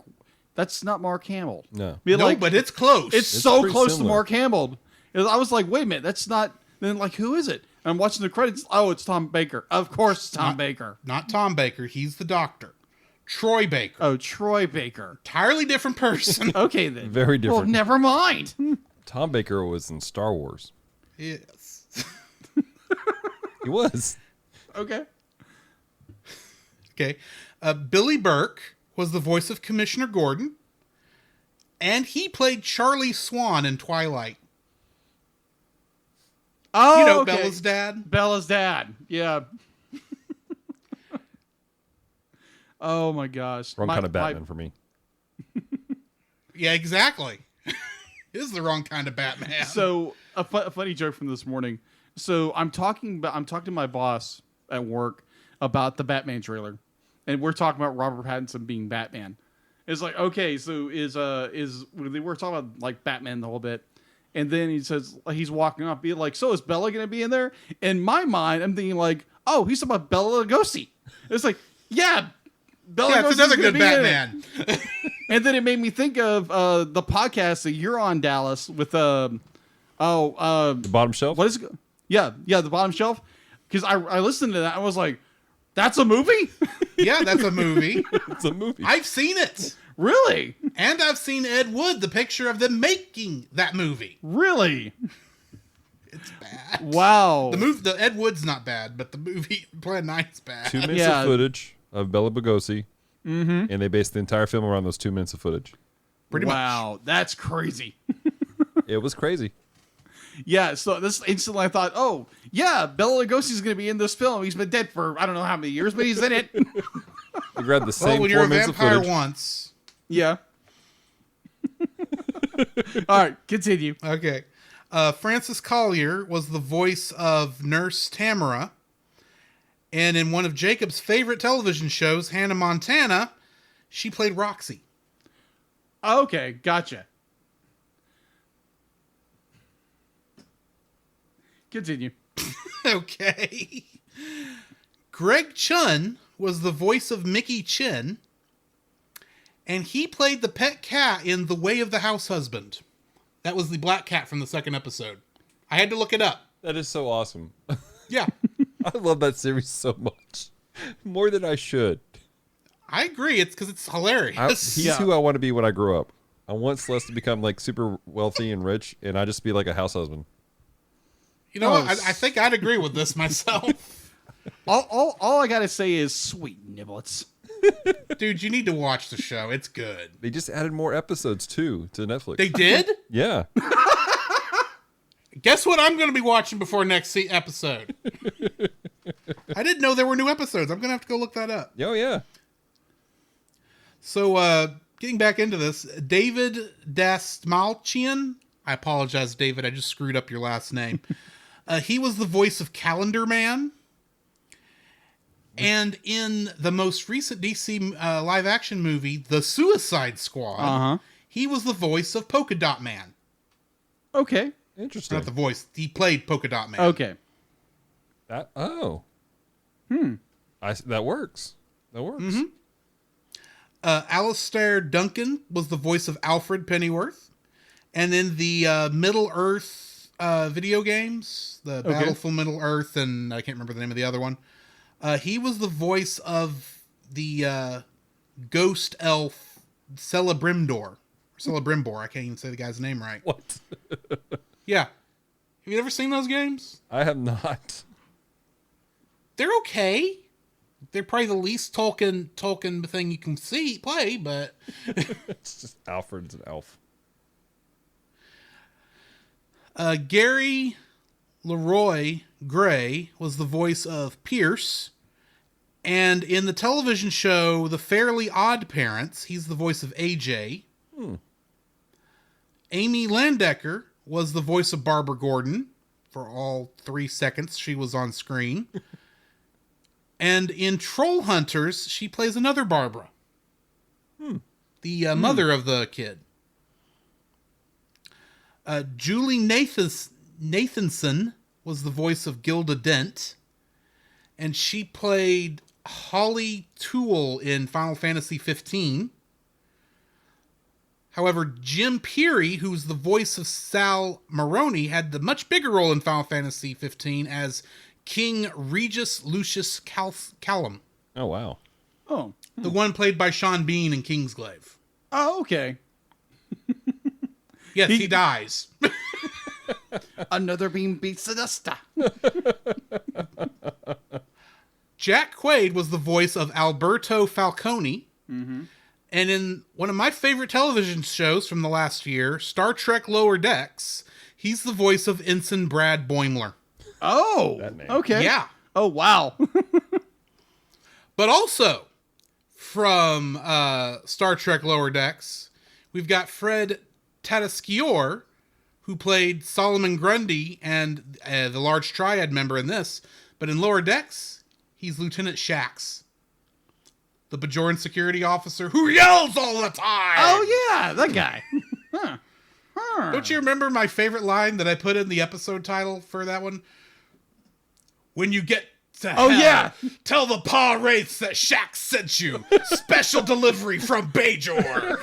that's not Mark Hamill. No. But it's close. It's so close to Mark Hamill. I was like, wait a minute, that's not... Then, like, who is it? And I'm watching the credits. Oh, it's Tom Baker. Of course it's Tom Baker. Not Tom Baker. He's the doctor. Troy Baker. Oh, Troy Baker. Entirely different person. Okay, then. Very different. Well, never mind. Tom Baker was in Star Wars. Yes. He was. Okay. Okay. Billy Burke was the voice of Commissioner Gordon, and he played Charlie Swan in Twilight. Oh, You know, okay. Bella's dad. Bella's dad. Yeah. Oh my gosh. Wrong kind of Batman for me. Yeah, exactly. It is the wrong kind of Batman. So a funny joke from this morning. So I'm talking to my boss at work about the Batman trailer, and we're talking about Robert Pattinson being Batman. It's like, okay, so we're talking about like Batman the whole bit, and then he says he's walking up, be like, so is Bella gonna be in there? In my mind, I'm thinking like, oh, he's talking about Bella Lugosi. It's like, yeah, Bella yeah, it's Lugosi's another gonna good be in it. Batman. And then it made me think of the podcast that you're on, Dallas, with The bottom shelf? what is it? Yeah, the bottom shelf. Because I listened to that, I was like, that's a movie? Yeah, that's a movie. It's a movie. I've seen it. Really? And I've seen Ed Wood, the picture of them making that movie. Really? It's bad. Wow. The Ed Wood's not bad, but the movie Plan 9's bad. 2 minutes Yeah. of footage of Bela Lugosi, and they based the entire film around those 2 minutes of footage. Pretty much. Wow, that's crazy. It was crazy. Yeah, so this instantly I thought, oh, yeah, Bela Lugosi's going to be in this film. He's been dead for I don't know how many years, but he's in it. They grabbed the Well, same when 4 you're a minutes of vampire footage. once. Yeah. All right, continue. Okay. Frances Collier was the voice of Nurse Tamara. And in one of Jacob's favorite television shows, Hannah Montana, she played Roxy. Okay, gotcha. Continue. Okay. Greg Chun was the voice of Mickey Chin. And he played the pet cat in The Way of the House Husband. That was the black cat from the second episode. I had to look it up. That is so awesome. Yeah, I love that series so much. More than I should. I agree. It's because it's hilarious. He's who I want to be when I grow up. I want Celeste to become like super wealthy and rich, and I just be like a house husband. You know what? I think I'd agree with this myself. All I got to say is sweet niblets. Dude, you need to watch the show. It's good. They just added more episodes too to Netflix. They did? Yeah. Guess what I'm going to be watching before next episode? I didn't know there were new episodes. I'm going to have to go look that up. Oh yeah. So, getting back into this, David Dastmalchian. I apologize, David. I just screwed up your last name. He was the voice of Calendar Man. And in the most recent DC live-action movie, The Suicide Squad, he was the voice of Polka Dot Man. Okay. Interesting. Not the voice. He played Polka Dot Man. Okay. That that works. That works. Mm-hmm. Alistair Duncan was the voice of Alfred Pennyworth. And in the Middle Earth video games, the Battle for Middle Earth, and I can't remember the name of the other one, he was the voice of the ghost elf Celebrimbor. Celebrimbor. I can't even say the guy's name right. What? Yeah. Have you ever seen those games? I have not. They're okay. They're probably the least Tolkien thing you can play, but It's just Alfred's an elf. Gary Leroy Gray was the voice of Pierce. And in the television show The Fairly Odd Parents, he's the voice of AJ. Amy Landecker was the voice of Barbara Gordon for all 3 seconds she was on screen. And in Troll Hunters, she plays another Barbara. The mother of the kid. Julie Nathanson was the voice of Gilda Dent. And she played Holly Toole in Final Fantasy 15. However, Jim Peary, who's the voice of Sal Maroni, had the much bigger role in Final Fantasy 15 as King Regis Lucius Callum. Oh wow. Oh. The one played by Sean Bean in Kingsglaive. Oh, okay. Yes, he dies. Another beam beats the dust. Jack Quaid was the voice of Alberto Falcone. Mm-hmm. And in one of my favorite television shows from the last year, Star Trek Lower Decks, he's the voice of Ensign Brad Boimler. Oh, okay. Yeah. Oh, wow. But also, from Star Trek Lower Decks, we've got Fred Tatasciore, who played Solomon Grundy and the Large Triad member in this. But in Lower Decks, he's Lieutenant Shax, the Bajoran security officer who yells all the time. Oh, yeah, that guy. Huh. Don't you remember my favorite line that I put in the episode title for that one? When you get to hell, yeah. Tell the paw wraiths that Shax sent you. Special delivery from Bajor.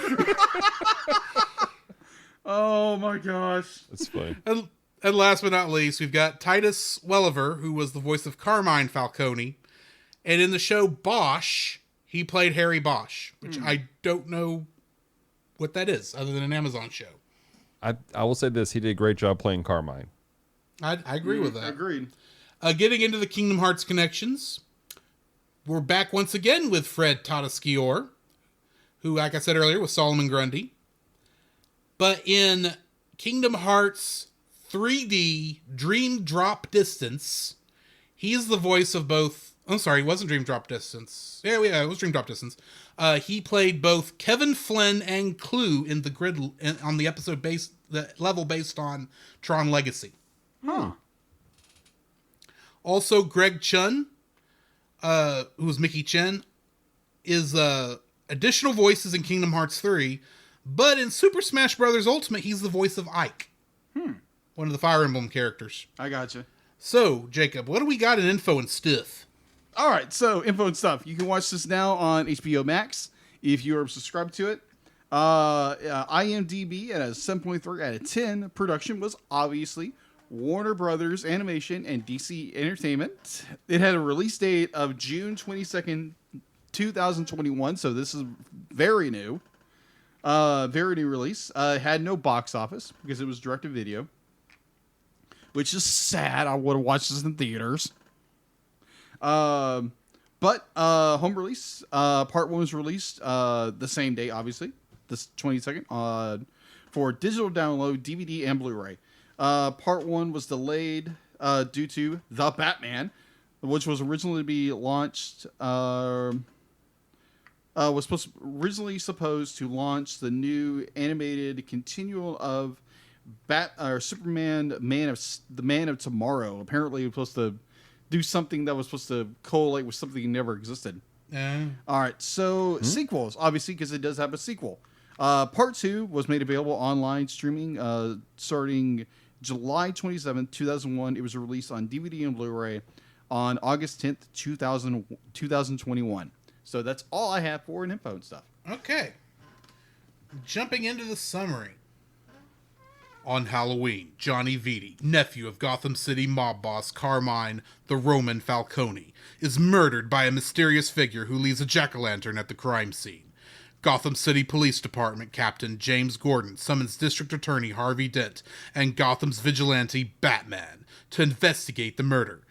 Oh, my gosh. That's funny. And last but not least, we've got Titus Welliver, who was the voice of Carmine Falcone. And in the show Bosch, he played Harry Bosch, which I don't know what that is, other than an Amazon show. I will say this: he did a great job playing Carmine. I agree with that. Agreed. Getting into the Kingdom Hearts connections, we're back once again with Fred Tatasciore, who, like I said earlier, was Solomon Grundy. But in Kingdom Hearts 3D Dream Drop Distance, he is the voice of both... I'm sorry, it wasn't Dream Drop Distance. Yeah, it was Dream Drop Distance. He played both Kevin Flynn and Clue in the grid on the episode the level based on Tron Legacy. Huh. Also, Greg Chun, who was Mickey Chen, is additional voices in Kingdom Hearts 3, but in Super Smash Bros. Ultimate, he's the voice of Ike, one of the Fire Emblem characters. I gotcha. So, Jacob, what do we got in info and stuff? All right, so info and stuff. You can watch this now on HBO Max if you are subscribed to it. IMDb at a 7.3 out of 10. Production was obviously Warner Brothers Animation and DC Entertainment. It had a release date of June 22nd, 2021, so this is very new. Very new release. Had no box office because it was direct to video, which is sad. I would have watched this in theaters. But home release, part 1 was released the same day, obviously, this 22nd, for digital download, DVD, and Blu-ray. Part 1 was delayed due to The Batman, which was originally to be launched, originally supposed to launch the new animated continual of Superman, the Man of Tomorrow. Apparently, it was supposed to do something that was supposed to correlate with something that never existed. All right, so sequels, obviously, because it does have a sequel. Part 2 was made available online streaming starting July 27th, 2001. It was released on DVD and Blu-ray on August 10th, 2021. So that's all I have for an info and stuff. Okay. Jumping into the summary. On Halloween, Johnny Vitti, nephew of Gotham City mob boss Carmine the Roman Falcone, is murdered by a mysterious figure who leaves a jack-o'-lantern at the crime scene. Gotham City Police Department Captain James Gordon summons District Attorney Harvey Dent and Gotham's vigilante Batman to investigate the murder.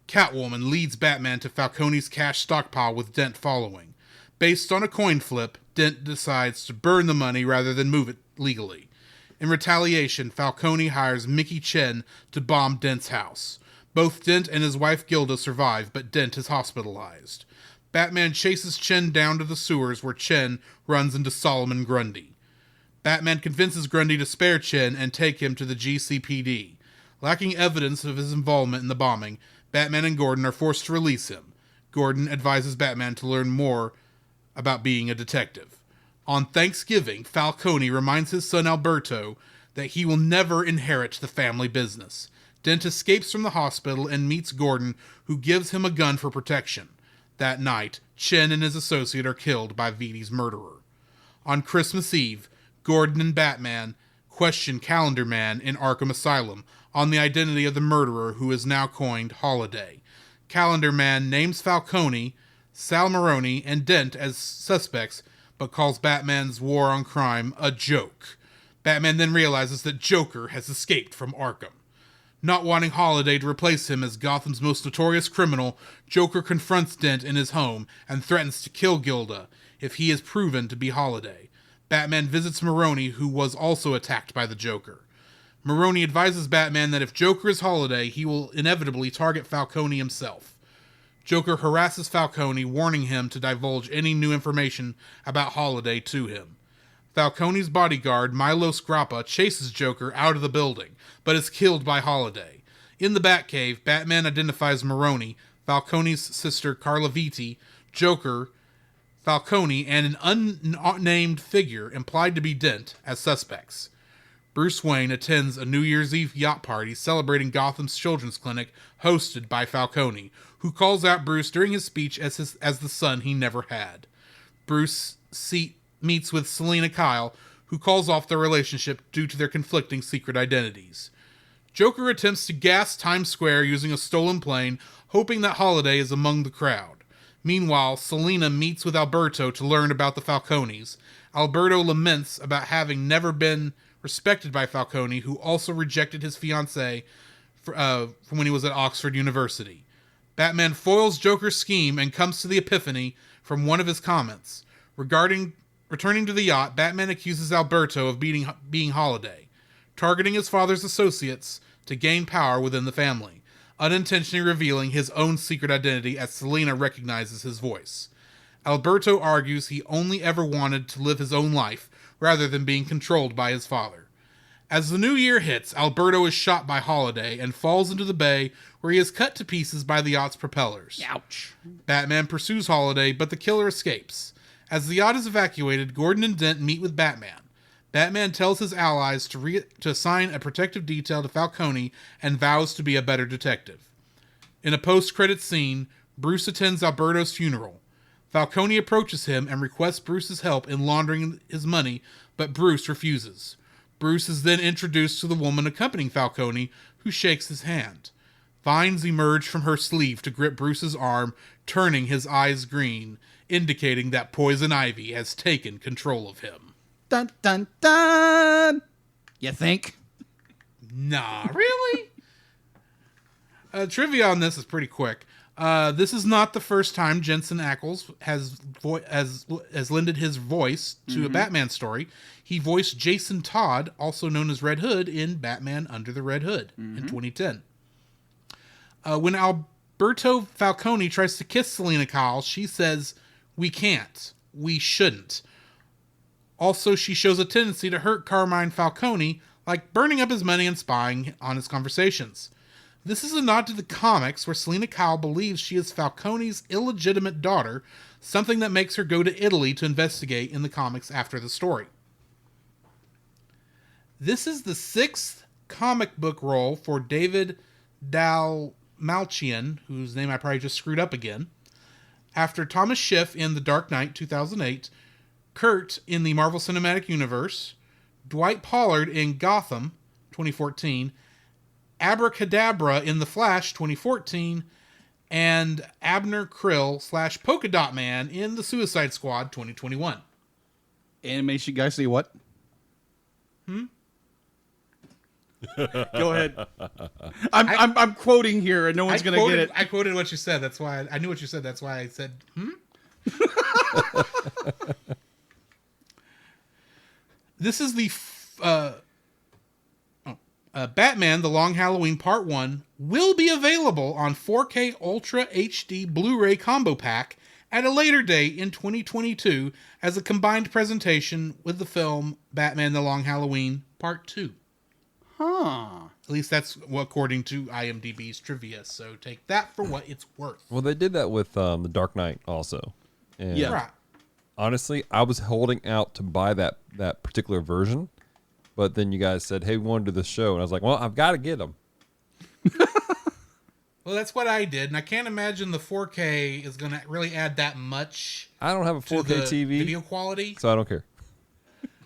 Catwoman leads Batman to Falcone's cash stockpile with Dent following. Based on a coin flip, Dent decides to burn the money rather than move it legally. In retaliation, Falcone hires Mickey Chen to bomb Dent's house. Both Dent and his wife Gilda survive, but Dent is hospitalized. Batman chases Chen down to the sewers where Chen runs into Solomon Grundy. Batman convinces Grundy to spare Chen and take him to the GCPD. Lacking evidence of his involvement in the bombing, Batman and Gordon are forced to release him. Gordon advises Batman to learn more about being a detective. On Thanksgiving, Falcone reminds his son Alberto that he will never inherit the family business. Dent escapes from the hospital and meets Gordon, who gives him a gun for protection. That night, Chen and his associate are killed by Vitti's murderer. On Christmas Eve, Gordon and Batman question Calendar Man in Arkham Asylum on the identity of the murderer, who is now coined Holiday. Calendar Man names Falcone, Sal Maroni, and Dent as suspects, but calls Batman's war on crime a joke. Batman then realizes that Joker has escaped from Arkham. Not wanting Holiday to replace him as Gotham's most notorious criminal, Joker confronts Dent in his home and threatens to kill Gilda if he is proven to be Holiday. Batman visits Maroni, who was also attacked by the Joker. Maroni advises Batman that if Joker is Holiday, he will inevitably target Falcone himself. Joker harasses Falcone, warning him to divulge any new information about Holiday to him. Falcone's bodyguard, Milos Grappa, chases Joker out of the building, but is killed by Holiday. In the Batcave, Batman identifies Maroni, Falcone's sister Carla Vitti, Joker, Falcone, and an unnamed figure, implied to be Dent, as suspects. Bruce Wayne attends a New Year's Eve yacht party celebrating Gotham's Children's Clinic, hosted by Falcone, who calls out Bruce during his speech as the son he never had. Bruce meets with Selina Kyle, who calls off their relationship due to their conflicting secret identities. Joker attempts to gas Times Square using a stolen plane, hoping that Holiday is among the crowd. Meanwhile, Selina meets with Alberto to learn about the Falcones. Alberto laments about having never been respected by Falcone, who also rejected his fiancée from when he was at Oxford University. Batman foils Joker's scheme and comes to the epiphany from one of his comments. Returning to the yacht, Batman accuses Alberto of being Holiday, targeting his father's associates to gain power within the family, unintentionally revealing his own secret identity as Selina recognizes his voice. Alberto argues he only ever wanted to live his own life rather than being controlled by his father. As the new year hits, Alberto is shot by Holiday and falls into the bay, where he is cut to pieces by the yacht's propellers. Ouch. Batman pursues Holiday, but the killer escapes. As the yacht is evacuated, Gordon and Dent meet with Batman. Batman tells his allies to assign a protective detail to Falcone and vows to be a better detective. In a post-credits scene, Bruce attends Alberto's funeral. Falcone approaches him and requests Bruce's help in laundering his money, but Bruce refuses. Bruce is then introduced to the woman accompanying Falcone, who shakes his hand. Vines emerge from her sleeve to grip Bruce's arm, turning his eyes green, indicating that Poison Ivy has taken control of him. Dun, dun, dun! You think? Nah, really? Trivia on this is pretty quick. This is not the first time Jensen Ackles has lended his voice to a Batman story. He voiced Jason Todd, also known as Red Hood, in Batman Under the Red Hood in 2010. When Alberto Falcone tries to kiss Selina Kyle, she says, "We can't. We shouldn't." Also, she shows a tendency to hurt Carmine Falcone, like burning up his money and spying on his conversations. This is a nod to the comics, where Selina Kyle believes she is Falcone's illegitimate daughter, something that makes her go to Italy to investigate in the comics after the story. This is the 6th comic book role for David Dalmalchian, whose name I probably just screwed up again. After Thomas Schiff in The Dark Knight 2008, Kurt in the Marvel Cinematic Universe, Dwight Pollard in Gotham 2014, Abracadabra in The Flash 2014, and Abner Krill / Polka Dot Man in The Suicide Squad 2021. Animation guy say what? Go ahead. I'm quoting here, and no one's going to get it. I quoted what you said. That's why I knew what you said. That's why I said, This is the Batman: The Long Halloween Part 1 will be available on 4K Ultra HD Blu-ray combo pack at a later date in 2022 as a combined presentation with the film Batman: The Long Halloween Part 2. Huh. At least that's according to IMDb's trivia, so take that for what it's worth. Well, they did that with The Dark Knight also. And Yeah. Right. honestly, I was holding out to buy that particular version, but then you guys said, "Hey, we want to do this show," and I was like, "Well, I've got to get them." Well, that's what I did, and I can't imagine the 4K is going to really add that much I don't have a to 4K the TV, video quality. so I don't care.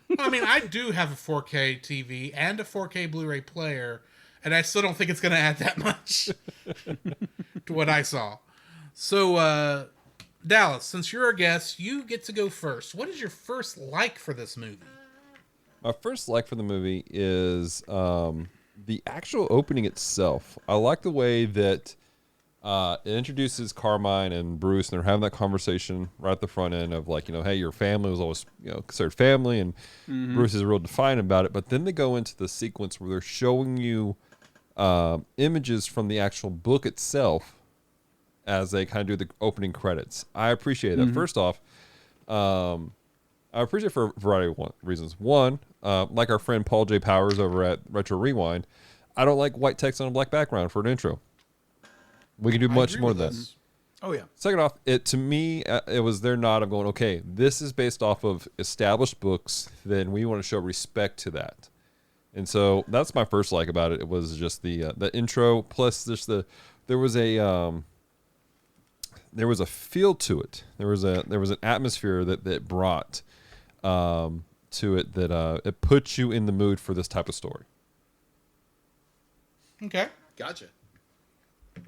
Well, I mean, I do have a 4K TV and a 4K Blu-ray player, and I still don't think it's going to add that much to what I saw. So, Dallas, since you're a guest, you get to go first. What is your first like for this movie? My first like for the movie is the actual opening itself, I like the way that it introduces Carmine and Bruce, and they're having that conversation right at the front end of like, hey, your family was always, considered family, and Bruce is real defiant about it. But then they go into the sequence where they're showing you images from the actual book itself as they kind of do the opening credits. I appreciate that. First off, I appreciate it for a variety of reasons. One, like our friend Paul J. Powers over at Retro Rewind, I don't like white text on a black background for an intro. We can do much more than that. Oh yeah. Second off, to me, it was their nod of going, okay, this is based off of established books, then we want to show respect to that. And so that's my first like about it. It was just the intro, plus just there was a feel to it. There was an atmosphere that brought to it that it puts you in the mood for this type of story. Okay. Gotcha.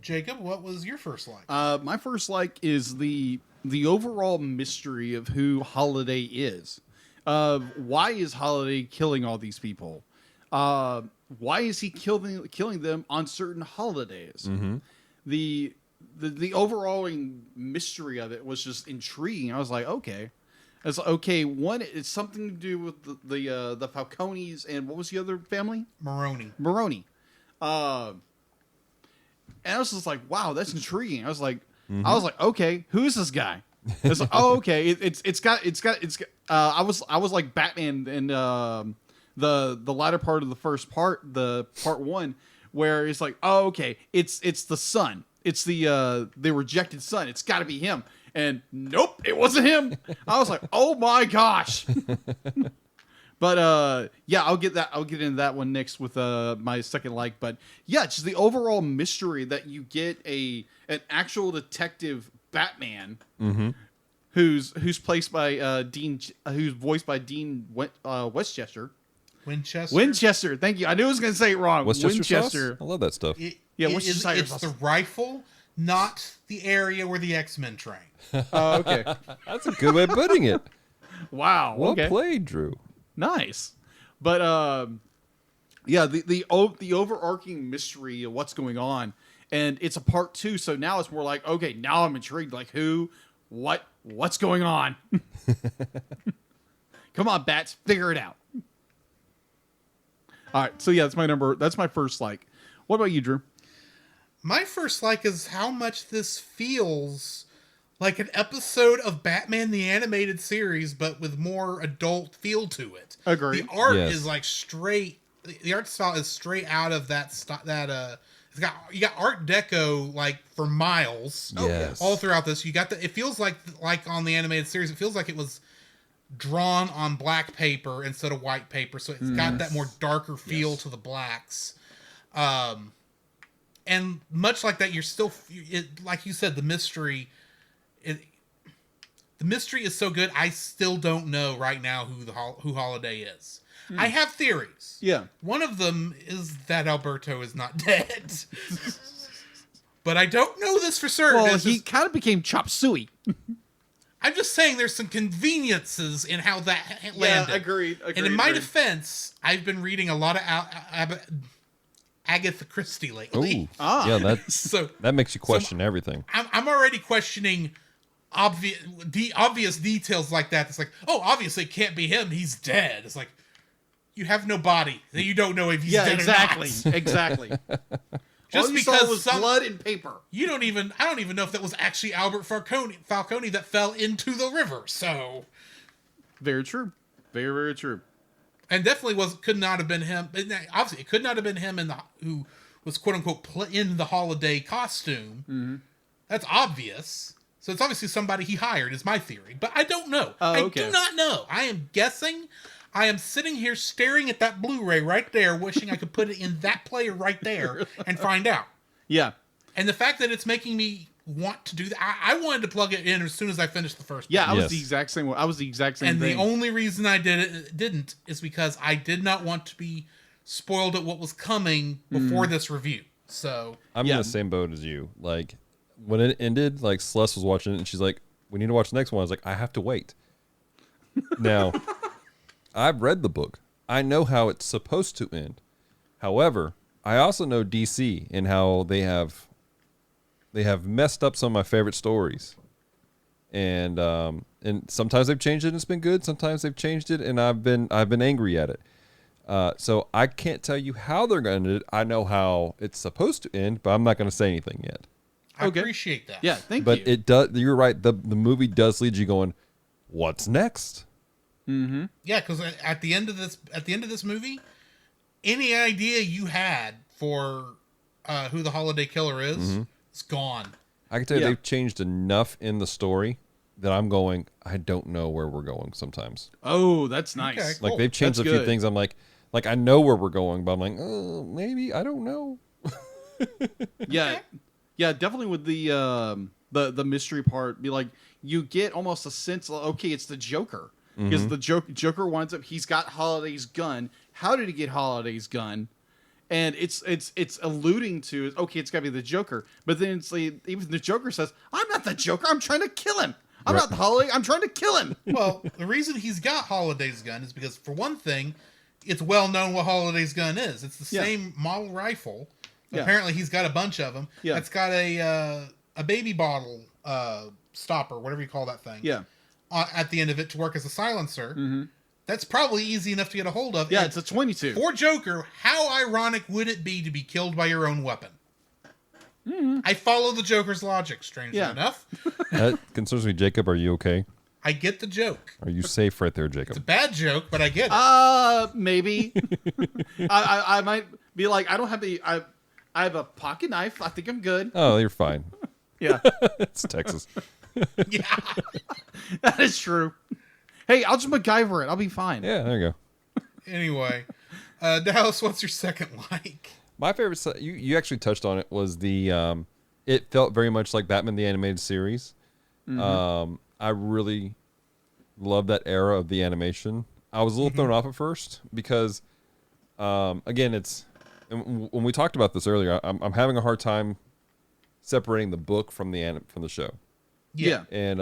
Jacob, what was your first like? My first like is the overall mystery of who Holiday is. Why is Holiday killing all these people? Why is he killing them on certain holidays? The overall mystery of it was just intriguing. I was like, okay. It's like, okay, one, it's something to do with the Falcones, and what was the other family? Moroni. And I was just like, wow, that's intriguing. I was like, okay, who's this guy? It's like, oh, okay, it's got. I was like Batman in the latter part of the first part, the part one, where it's like, oh, okay, it's the son, it's the rejected son. It's got to be him. And nope, it wasn't him. I was like, oh my gosh. But yeah, I'll get into that one next with my second like. But yeah, just the overall mystery that you get an actual detective Batman who's voiced by Dean Westchester. Winchester. Thank you. I knew I was going to say it wrong. Winchester. I love that stuff. It's the rifle, not the area where the X-Men train. Okay. That's a good way of putting it. Wow. Well played, Drew. Nice. But yeah, the overarching mystery of what's going on, and it's a part 2, so now it's more like, okay, now I'm intrigued, like who, what's going on? Come on, Bats, figure it out. All right, so yeah, that's my first like. What about you, Drew? My first like is how much this feels like an episode of Batman the Animated Series, but with more adult feel to it. Agreed. The art is like straight. The art style is straight out of that. You got Art Deco like for miles. Yes. All throughout this, you got it feels like on the animated series, it feels like it was drawn on black paper instead of white paper, so it's got that more darker feel to the blacks. And much like that, you're still like you said, the mystery. The mystery is so good. I still don't know right now who Holiday is. I have theories. Yeah. One of them is that Alberto is not dead. But I don't know this for certain. Well, he kind of became chop suey. I'm just saying there's some conveniences in how that landed. Yeah, agreed. And in my defense, I've been reading a lot of Agatha Christie lately. Ooh. Yeah, that makes you question everything. I'm already questioning obvious details like that. It's like, oh, obviously it can't be him. He's dead. It's like, you have no body. You don't know if he's dead or not. Exactly. Just because was blood and paper. I don't even know if that was actually Albert Falcone that fell into the river. So, very true. Very, very true. And definitely could not have been him. Obviously, it could not have been him who was quote unquote in the holiday costume. Mm-hmm. That's obvious. So it's obviously somebody he hired, is my theory. But I don't know. I do not know. I am guessing. I am sitting here staring at that Blu-ray right there, wishing I could put it in that player right there and find out. Yeah. And the fact that it's making me want to do that, I wanted to plug it in as soon as I finished the first. Yeah, I was the exact same way. I was the exact same thing. And the only reason I didn't is because I did not want to be spoiled at what was coming before this review. So I'm in the same boat as you. Like when it ended, like Celeste was watching it and she's like, "We need to watch the next one." I was like, "I have to wait." Now, I've read the book. I know how it's supposed to end. However, I also know DC and how they have messed up some of my favorite stories, and sometimes they've changed it and it's been good. Sometimes they've changed it and I've been angry at it. So I can't tell you how they're going to end it. I know how it's supposed to end, but I'm not going to say anything yet. I Okay. appreciate that. Yeah, thank But you. it does. You're right. The movie does lead you going, what's next? Yeah, because at the end of this movie, any idea you had for who the holiday killer is, it's gone. I can tell you Yeah. they've changed enough in the story that I'm going, I don't know where we're going sometimes. Oh, that's nice. Okay. Like Cool. they've changed That's a few good. things. I'm like I know where we're going, but I'm like, oh, maybe I don't know. Yeah, yeah, definitely with the mystery part. Be like, you get almost a sense of, okay, it's the Joker, because the Joker winds up, he's got Holiday's gun. How did he get Holiday's gun? And it's alluding to, okay, it's got to be the Joker. But then it's like, even the Joker says, I'm not the Joker. I'm trying to kill him. I'm not the Holiday. I'm trying to kill him. Well, the reason he's got Holiday's gun is because, for one thing, it's well known what Holiday's gun is. It's the Yeah. same model rifle. Yeah. Apparently, he's got a bunch of them. Yeah. That's got a baby bottle stopper, whatever you call that thing. Yeah. At the end of it to work as a silencer. That's probably easy enough to get a hold of. Yeah, And it's a 22. for Joker, how ironic would it be to be killed by your own weapon? I follow the Joker's logic, strangely Yeah. enough. That concerns me. Jacob, are you okay? I get the joke. Are you safe right there, It's a Jacob? bad joke, but I get it. Maybe. I might be like, I don't have I have a pocket knife. I think I'm good. Oh, you're fine. Yeah, It's Texas. Yeah. that is true. Hey, I'll just MacGyver it. I'll be fine. Yeah, there you go. Anyway, Dallas, what's your second like? My favorite, you actually touched on it, was the, it felt very much like Batman the Animated Series. I really love that era of the animation. I was a little thrown off at first because, again, and when we talked about this earlier, I'm having a hard time separating the book from the show. Yeah. And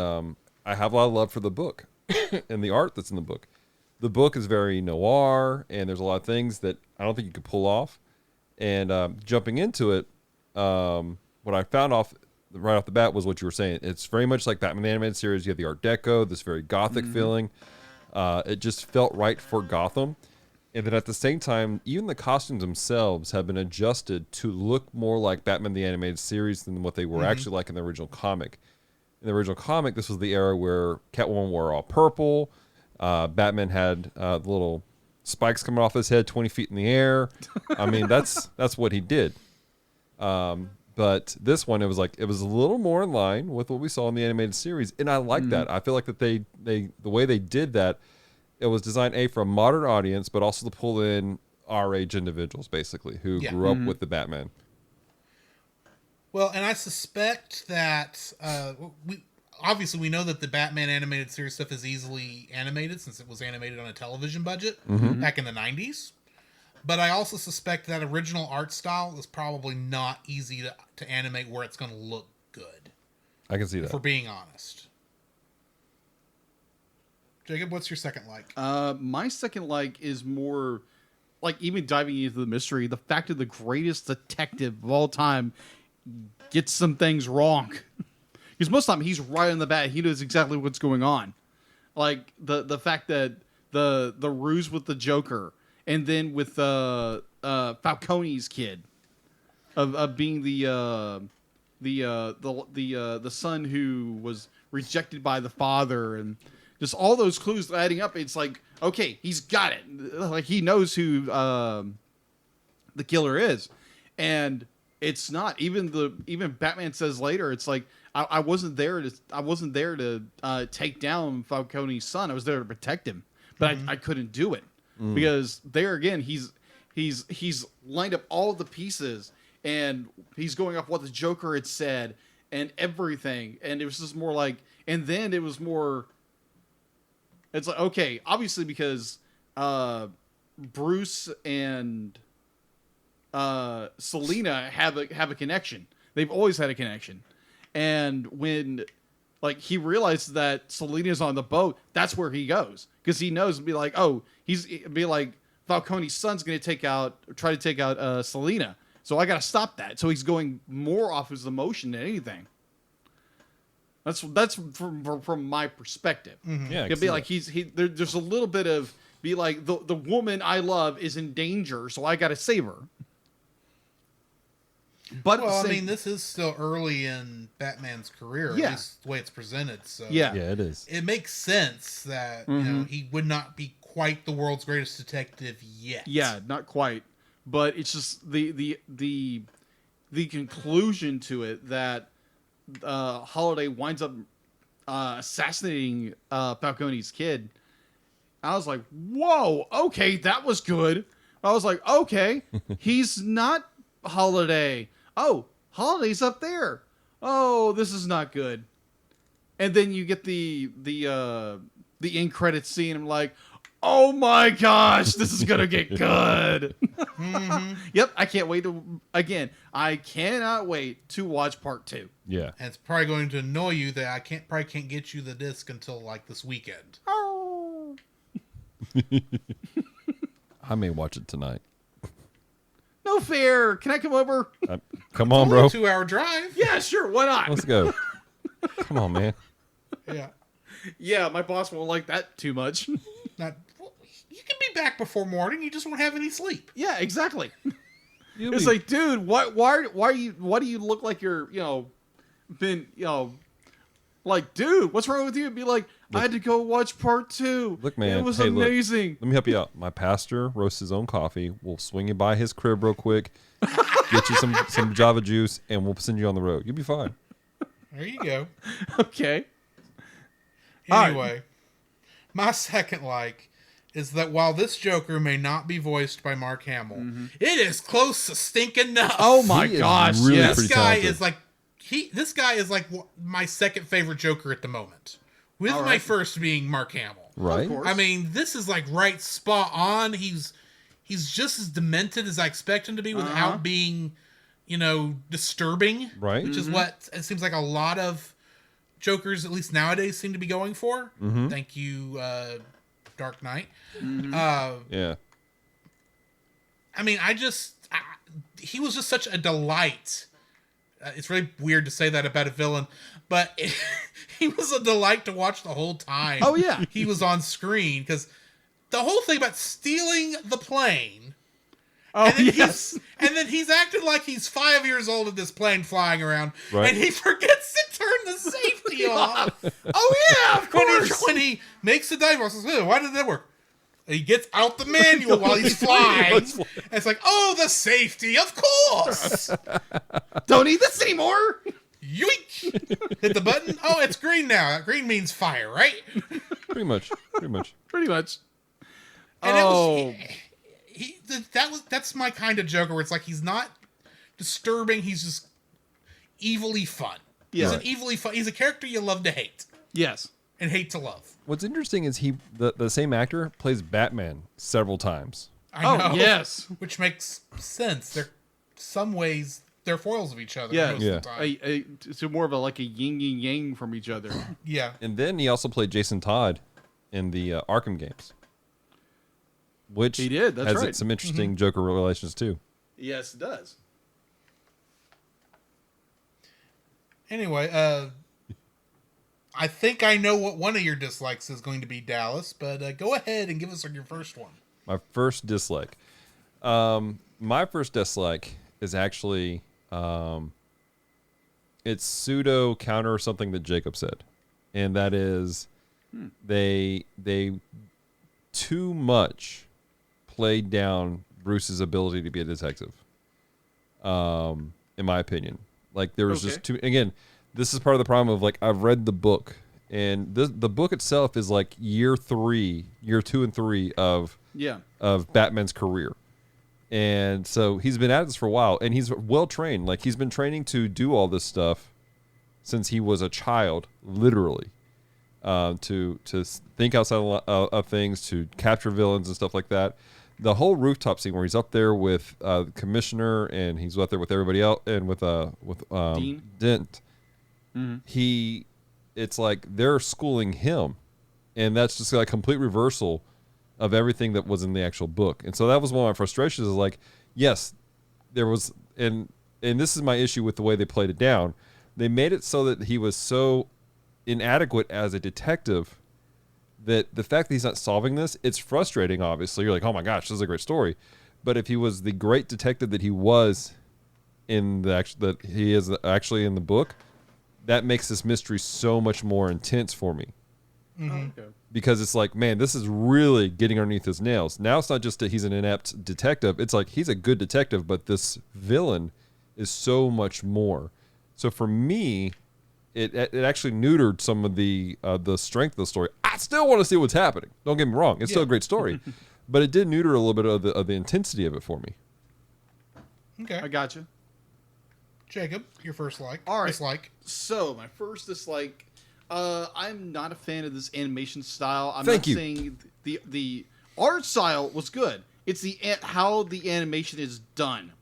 I have a lot of love for the book and the art that's in the book. The book is very noir, and there's a lot of things that I don't think you could pull off. And jumping into it, what I found right off the bat was what you were saying. It's very much like Batman the Animated Series. You have the Art Deco, this very gothic feeling. It just felt right for Gotham. And then at the same time, even the costumes themselves have been adjusted to look more like Batman the Animated Series than what they were actually like in the original comic. In the original comic, this was the era where Catwoman wore all purple. Batman had the little spikes coming off his head 20 feet in the air. I mean, that's what he did. But this one, it was a little more in line with what we saw in the animated series, and I like that. I feel like that they the way they did that, it was designed for a modern audience, but also to pull in our age individuals, basically, who grew up with the Batman. Well, and I suspect that we know that the Batman animated series stuff is easily animated since it was animated on a television budget back in the 90s. But I also suspect that original art style is probably not easy to animate where it's going to look good, I can see if that. we're being honest. Jacob, what's your second like? My second like is more like, even diving into the mystery, the fact that the greatest detective of all time gets some things wrong. Because most of the time he's right on the bat. He knows exactly what's going on. Like the fact that the ruse with the Joker, and then with Falcone's kid of being the son who was rejected by the father, and just all those clues adding up. It's like, okay, he's got it. Like, he knows who the killer is, and it's not even Batman says later. It's like, I wasn't there to take down Falcone's son. I was there to protect him, but I couldn't do it because there again he's lined up all of the pieces, and he's going off what the Joker had said and everything, and it was just more like, and then it was more. It's like, okay, obviously because Bruce and Selina have a connection. They've always had a connection. And when he realizes that Selina's on the boat, that's where he goes, because he knows, and be like, oh, Falcone's son's going to try to take out Selena. So I got to stop that. So he's going more off his emotion than anything. That's from my perspective. Yeah, It'd be like there's a little bit of be like the woman I love is in danger, so I got to save her. But well, I mean, this is still early in Batman's career, Yeah. at least the way it's presented. So yeah, it is. it makes sense that you know he would not be quite the world's greatest detective yet. yeah, not quite. But it's just the conclusion to it that Holiday winds up assassinating Falcone's kid. I was like, whoa, okay, that was good. I was like, okay, he's not Holiday. Oh, Holiday's up there. Oh, this is not good. And then you get the end credits scene. I'm like, oh my gosh, this is gonna get good. Yep, I can't wait to I cannot wait to watch part 2. Yeah. And it's probably going to annoy you that I probably can't get you the disc until like this weekend. Oh. I may watch it tonight. No fair. Can I come over? Come on, Only bro. a 2-hour drive. Yeah, sure. Why not? Let's go. Come on, man. Yeah. Yeah, my boss won't like that too much. Not. Well, you can be back before morning. You just won't have any sleep. Yeah, exactly. You'll It's be- like, dude, why do you look like you're, been, like, dude, what's wrong with you? Be like, I had to go watch part 2. Look, man. It was Hey, look. amazing. Let me help you out. My pastor roasts his own coffee. We'll swing you by his crib real quick, get you some Java juice, and we'll send you on the road. You'll be fine. There you go. Okay. All right. Anyway, my second is that while this Joker may not be voiced by Mark Hamill, it is close to stinking enough. Oh my He is gosh, really yes. This pretty guy talented. this guy is like my second favorite Joker at the moment, with All my right. first being Mark Hamill. Right? Of course. I mean, this is like right spot on. He's just as demented as I expect him to be without being, disturbing. Right? Which is what it seems like a lot of Jokers, at least nowadays, seem to be going for. Thank you, Dark Knight. Yeah. I mean, he was just such a delight. It's really weird to say that about a villain, but he was a delight to watch the whole time. Oh, yeah. He was on screen, because the whole thing about stealing the plane, Oh, and then yes. he's acting like he's 5 years old in this plane flying around, Right. and he forgets to turn the safety off. Oh, yeah, of course. When he makes the dive, he says, "Oh, why did that work?" And he gets out the manual while he's flying. And it's like, oh, the safety, of course. Don't eat this anymore. Yoink! Hit the button. Oh, it's green now. Green means fire, right? Pretty much. Pretty much. And Oh. that's my kind of Joker, where it's like he's not disturbing. He's just evilly fun. Yeah. He's a character you love to hate Yes. and hate to love. What's interesting is the same actor plays Batman several times. I know. Oh, yes. Which makes sense. Some ways they're foils of each other Yeah. most Yeah. of the time. It's more of a yin and yang from each other. Yeah. And then he also played Jason Todd in the Arkham games. Which He did, that's has right. some interesting Joker relations too. Yes, it does. Anyway, I think I know what one of your dislikes is going to be, Dallas, but go ahead and give us your first one. My first dislike. My first dislike is actually it's pseudo counter something that Jacob said, and that is they too much played down Bruce's ability to be a detective. In my opinion, like there was just too. Again, this is part of the problem of like I've read the book, and the book itself is like year 2 and 3 of Batman's career. And so he's been at this for a while, and he's well trained. Like he's been training to do all this stuff since he was a child, literally, to think outside of things, to capture villains and stuff like that. The whole rooftop scene where he's up there with the commissioner and he's up there with everybody else and with Dean? Dent. It's like they're schooling him, and that's just like a complete reversal of everything that was in the actual book. And so that was one of my frustrations is like, yes, there was, and this is my issue with the way they played it down. They made it so that he was so inadequate as a detective that the fact that he's not solving this, it's frustrating, obviously. You're like, oh my gosh, this is a great story. But if he was the great detective that he was in that he is actually in the book, that makes this mystery so much more intense for me. Okay. Because it's like, man, this is really getting underneath his nails. Now it's not just that he's an inept detective. It's like he's a good detective, but this villain is so much more. So for me, it actually neutered some of the strength of the story. I still want to see what's happening. Don't get me wrong; it's still a great story, but it did neuter a little bit of the intensity of it for me. Okay. I got you. Jacob, your first like. All right. Dislike. So my first dislike, I'm not a fan of this animation style. I'm Thank not you. saying the art style was good. It's how the animation is done.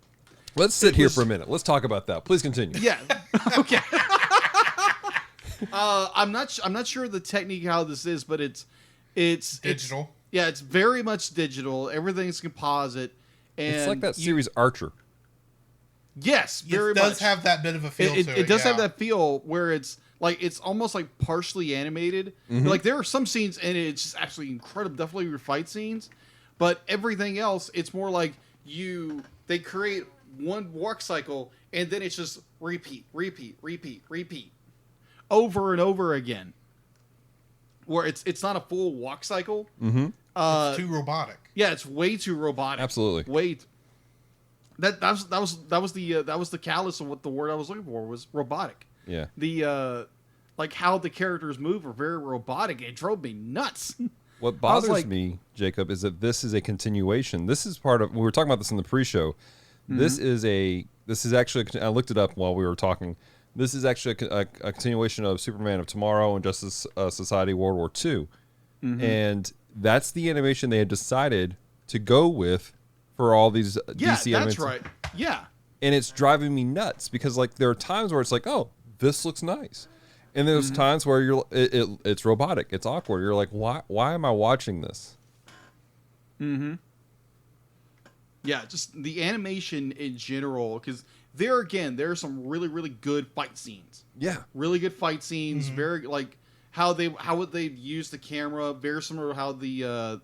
Let's sit here for a minute. Let's talk about that. Please continue. Yeah. Okay. I'm not sure the technique how this is, but it's Digital. It's very much digital. Everything's composite, and It's like that series Archer. Yes, very It does much. have that bit of a feel to it. It does have yeah. that feel where it's almost like partially animated. Like there are some scenes in it, it's just absolutely incredible. Definitely your fight scenes, but everything else, it's more like they create one walk cycle and then it's just repeat, over and over again. Where it's not a full walk cycle. Mm-hmm. It's too robotic. Yeah, it's way too robotic. Absolutely. That was the callous of what the word I was looking for was robotic. Yeah. The like how the characters move are very robotic. It drove me nuts. What bothers like- me, Jacob, is that this is a continuation. This is part of. We were talking about this in the pre-show. This is actually. I looked it up while we were talking. This is actually a continuation of Superman of Tomorrow and Justice Society World War II, and that's the animation they had decided to go with for all these Yeah, DC that's animated- right. Yeah. And it's driving me nuts because like there are times where it's like, oh, this looks nice, and there's times where it's robotic, it's awkward. You're like, why am I watching this? Yeah, just the animation in general, because there are some really, really good fight scenes. Yeah, Really good fight scenes. Very like how would they use the camera. Very similar to how the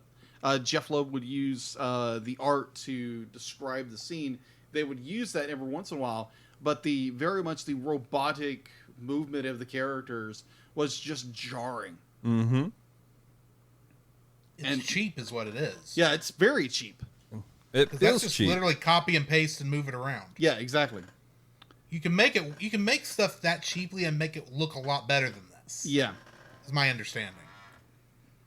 Jeff Loeb would use the art to describe the scene. They would use that every once in a while, but very much the robotic movement of the characters was just jarring. mm-hmm. It's cheap, is what it is. Yeah, it's very cheap. It 'Cause that's feels just cheap. literally copy and paste and move it around. Yeah, exactly. You can make stuff that cheaply and make it look a lot better than this. Yeah. Is my understanding.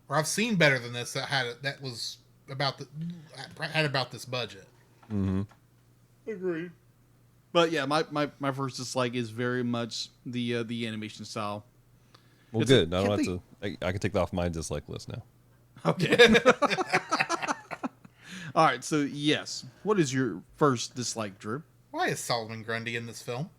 Or I've seen better than this that was about this budget. Mm-hmm. Agree. But yeah, my first dislike is very much the animation style. Well, It's good. a- I don't can't have to. I can take that off my dislike list now. Okay. All right. So yes, what is your first dislike, Drew? Why is Solomon Grundy in this film?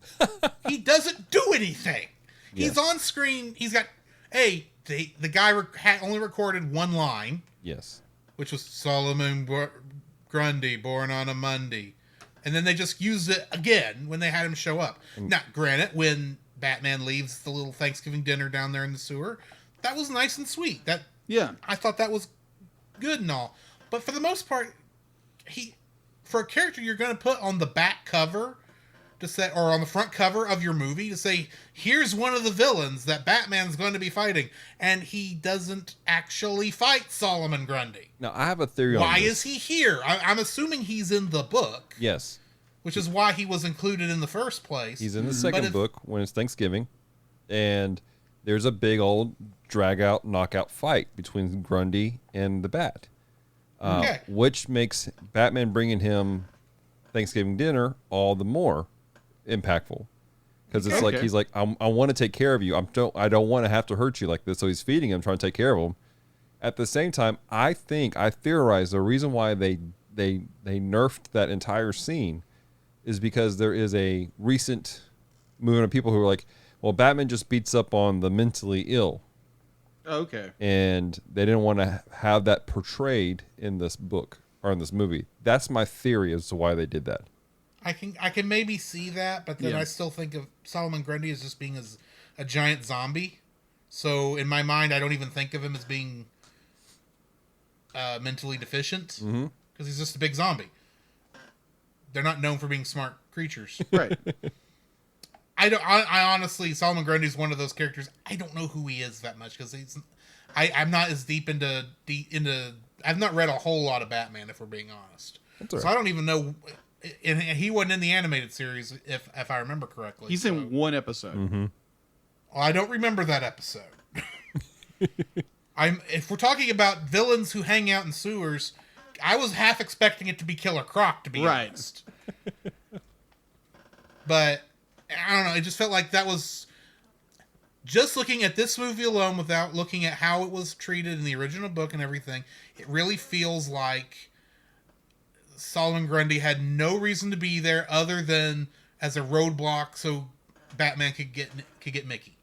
He doesn't do anything. He's Yes. on screen. He's got the guy only recorded one line, Yes. which was Solomon Grundy, born on a Monday, and then they just used it again when they had him show up. Now, granted, when Batman leaves the little Thanksgiving dinner down there in the sewer, that was nice and sweet. Yeah. I thought that was good and all, but for the most part, for a character you're going to put on the back cover to say, or on the front cover of your movie to say, here's one of the villains that Batman's going to be fighting, and he doesn't actually fight Solomon Grundy. Now I have a theory on Why this. is he here? I'm assuming he's in the book, Yes, which is why he was included in the first place. he's in the But second if- book when it's Thanksgiving, and there's a big old drag out knockout fight between Grundy and the Bat, Okay. which makes Batman bringing him Thanksgiving dinner all the more impactful. Because it's like Okay. he's like, I want to take care of you. I don't want to have to hurt you like this. So he's feeding him, trying to take care of him. At the same time, I theorize the reason why they nerfed that entire scene is because there is a recent movement of people who are like, well, Batman just beats up on the mentally ill. Okay. and they didn't want to have that portrayed in this book or in this movie. That's my theory as to why they did that. I can maybe see that, but then Yeah. I still think of Solomon Grundy as just being as a giant zombie. So in my mind, I don't even think of him as being mentally deficient because he's just a big zombie. They're not known for being smart creatures. Right. I honestly, Solomon Grundy is one of those characters. I don't know who he is that much because I'm not as deep into. I've not read a whole lot of Batman, if we're being honest. That's all So right. I don't even know. And he wasn't in the animated series, if I remember correctly. He's in one episode. Well, I don't remember that episode. If we're talking about villains who hang out in sewers, I was half expecting it to be Killer Croc, to be Right. honest. But I don't know. It just felt like that was just looking at this movie alone, without looking at how it was treated in the original book and everything. It really feels like Solomon Grundy had no reason to be there other than as a roadblock so Batman could get Mickey.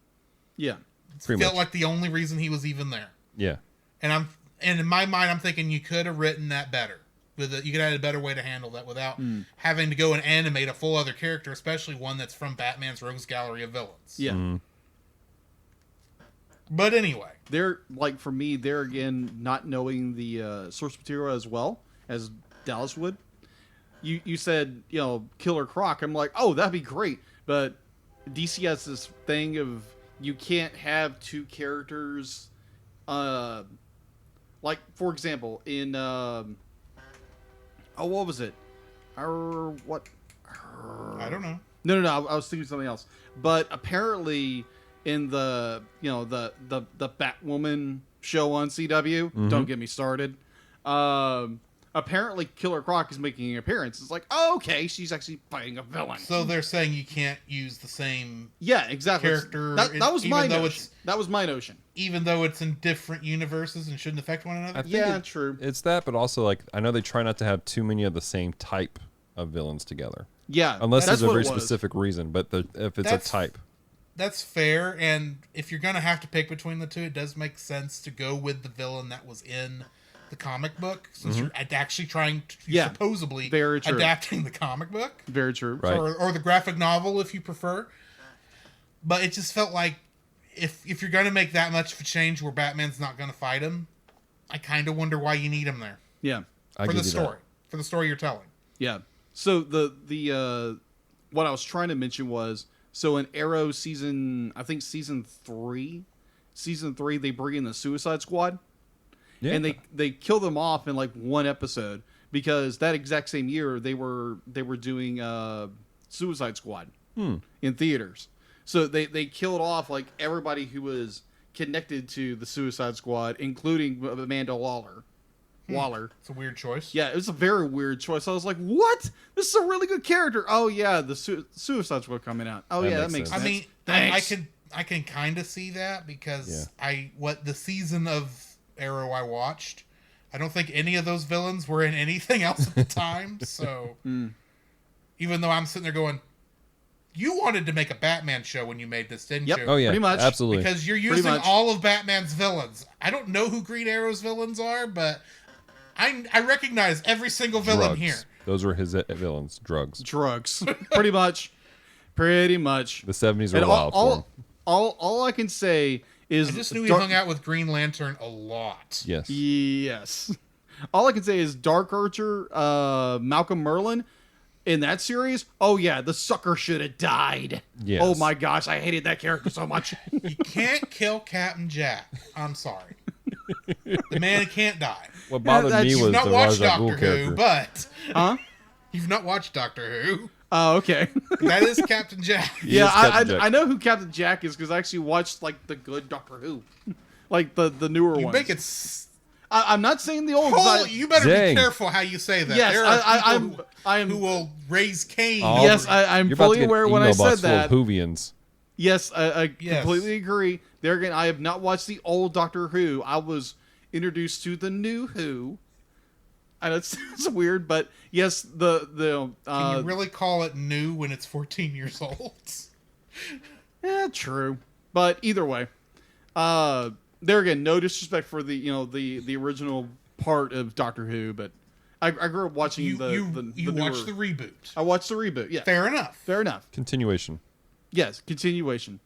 Yeah. Pretty Felt much. like the only reason he was even there. Yeah. And in my mind, I'm thinking you could have written that better. You could have had a better way to handle that without having to go and animate a full other character, especially one that's from Batman's Rogues Gallery of Villains. Yeah. But anyway, They're like, for me, they're again not knowing the source material as well as Dallas would. You said, Killer Croc. I'm like, oh, that'd be great. But DC has this thing of you can't have two characters. Like, for example, in what was it? What? I don't know. No. I was thinking something else. But apparently, in the Batwoman show on CW, don't get me started. Apparently, Killer Croc is making an appearance. It's like, oh, okay, she's actually fighting a villain. So they're saying you can't use the same Yeah, exactly. character. That was my even though notion. That was my notion. even though it's in different universes and shouldn't affect one I another. think Yeah, true. It's that, but also like I know they try not to have too many of the same type of villains together, Yeah, unless that's there's a what very it was. specific reason. But if it's That's- a type, That's fair, and if you're gonna have to pick between the two, it does make sense to go with the villain that was in the comic book, since you're actually Yeah, supposedly very true. adapting the comic book, Very true. Right. or the graphic novel if you prefer. But it just felt like if you're gonna make that much of a change where Batman's not gonna fight him, I kind of wonder why you need him there Yeah, I for give the you that. story, for the story you're telling. yeah. So the what I was trying to mention was, so in Arrow season 3, they bring in the Suicide Squad. Yeah. And they kill them off in like one episode because that exact same year they were doing Suicide Squad in theaters. So they killed off like everybody who was connected to the Suicide Squad, including Amanda Waller. It's a weird choice. Yeah, it was a very weird choice. I was like, "What? This is a really good character." Oh yeah, the Suicide Squad coming out. Oh That yeah, makes that makes sense. I sense. mean, Thanks. I can kind of see that because Yeah. what the season of Arrow I watched, I don't think any of those villains were in anything else at the time. So even though I'm sitting there going, you wanted to make a Batman show when you made this, didn't Yep. you? Oh yeah, Pretty much. absolutely. Because you're Pretty using much. all of Batman's villains. I don't know who Green Arrow's villains are, but I recognize every single villain Drugs. here. Those were his villains. Drugs. Drugs, pretty much. The 70s were And wild for him. all I can say is I just knew he Dark- hung out with Green Lantern a lot. Yes. Yes. All I can say is Dark Archer, Malcolm Merlin, in that series. Oh yeah, the sucker should have died. Yes. Oh my gosh, I hated that character so much. You can't kill Captain Jack. I'm sorry. The man can't die. What bothered that's- me You've was You've not the watched Ra's al Ghul Doctor Who, character. but Huh? you've not watched Doctor Who. Oh, okay. That is Captain Jack. Yeah, is Captain Jack. I know who Captain Jack is because I actually watched like the good Doctor Who, like the newer You ones. make it. I'm not saying the old. 'cause I- You better Dang. be careful how you say that. Yes, There are I'm- people I'm- who will raise Cain. Oh, Yes, I'm You're about fully to get aware an when I email box said full that. of Whovians. Yes, I Yes. completely agree. There again, I have not watched the old Doctor Who. I was introduced to the new Who. I know it sounds weird, but yes, Can you really call it new when it's 14 years old? yeah, true. But either way, there again, no disrespect for the original part of Doctor Who, but I grew up watching You the watched the newer- reboot. I watched the reboot. Yeah, Fair enough. fair enough. Continuation. Yes, continuation.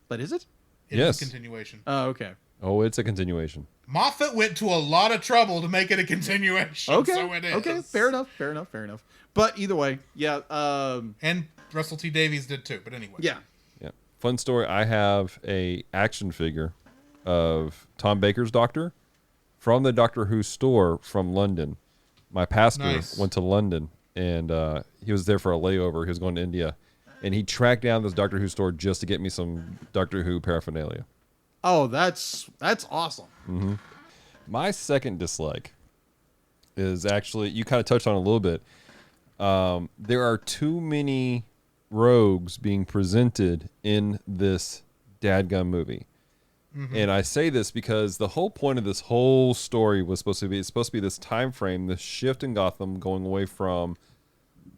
But is it? It Yes. is a continuation. Oh, okay. Oh, it's a continuation. Moffat went to a lot of trouble to make it a continuation. Okay. So it is. Okay. Fair enough. But either way, yeah. And Russell T Davies did too. But anyway. Yeah. Yeah. Fun story. I have a action figure of Tom Baker's Doctor from the Doctor Who store from London. My pastor Nice. went to London and he was there for a layover. He was going to India, and he tracked down this Doctor Who store just to get me some Doctor Who paraphernalia. Oh, that's awesome. My second dislike is actually, you kind of touched on it a little bit. There are too many rogues being presented in this dadgum movie. And I say this because the whole point of this whole story was supposed to be this time frame, this shift in Gotham going away from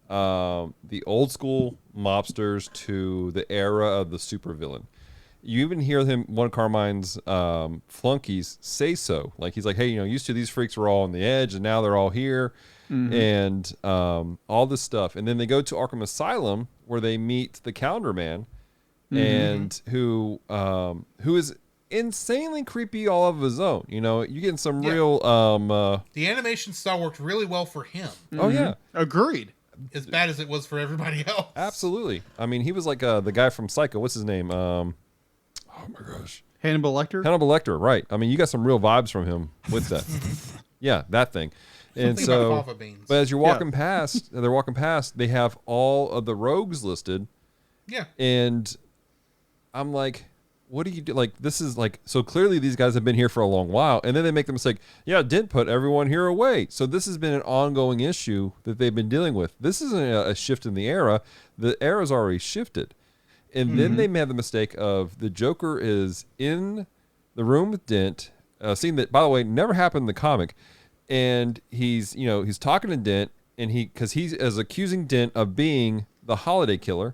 the old school mobsters to the era of the supervillain. You even hear him, one of Carmine's flunkies, say so. Like, he's like, hey, used to these freaks were all on the edge, and now they're all here, and all this stuff. And then they go to Arkham Asylum, where they meet the Calendar Man, and who is insanely creepy all of his own. You getting some real... The animation style worked really well for him. Oh, yeah. Agreed. As bad as it was for everybody else. Absolutely. I mean, he was like the guy from Psycho. What's his name? Oh, my gosh. Hannibal Lecter. Hannibal Lecter, right. I mean, you got some real vibes from him with that. Yeah, that thing. And Something so, about fava beans. but as you're walking past, they have all of the rogues listed. Yeah. And I'm like, what do you do? Like, this is like, so clearly these guys have been here for a long while. And then they make the mistake, Dent put everyone here away. So this has been an ongoing issue that they've been dealing with. This isn't a shift in the era. The era's already shifted. And then they made the mistake of the Joker is in the room with Dent, a scene that, by the way, never happened in the comic. And he's talking to Dent, and because he is accusing Dent of being the holiday killer.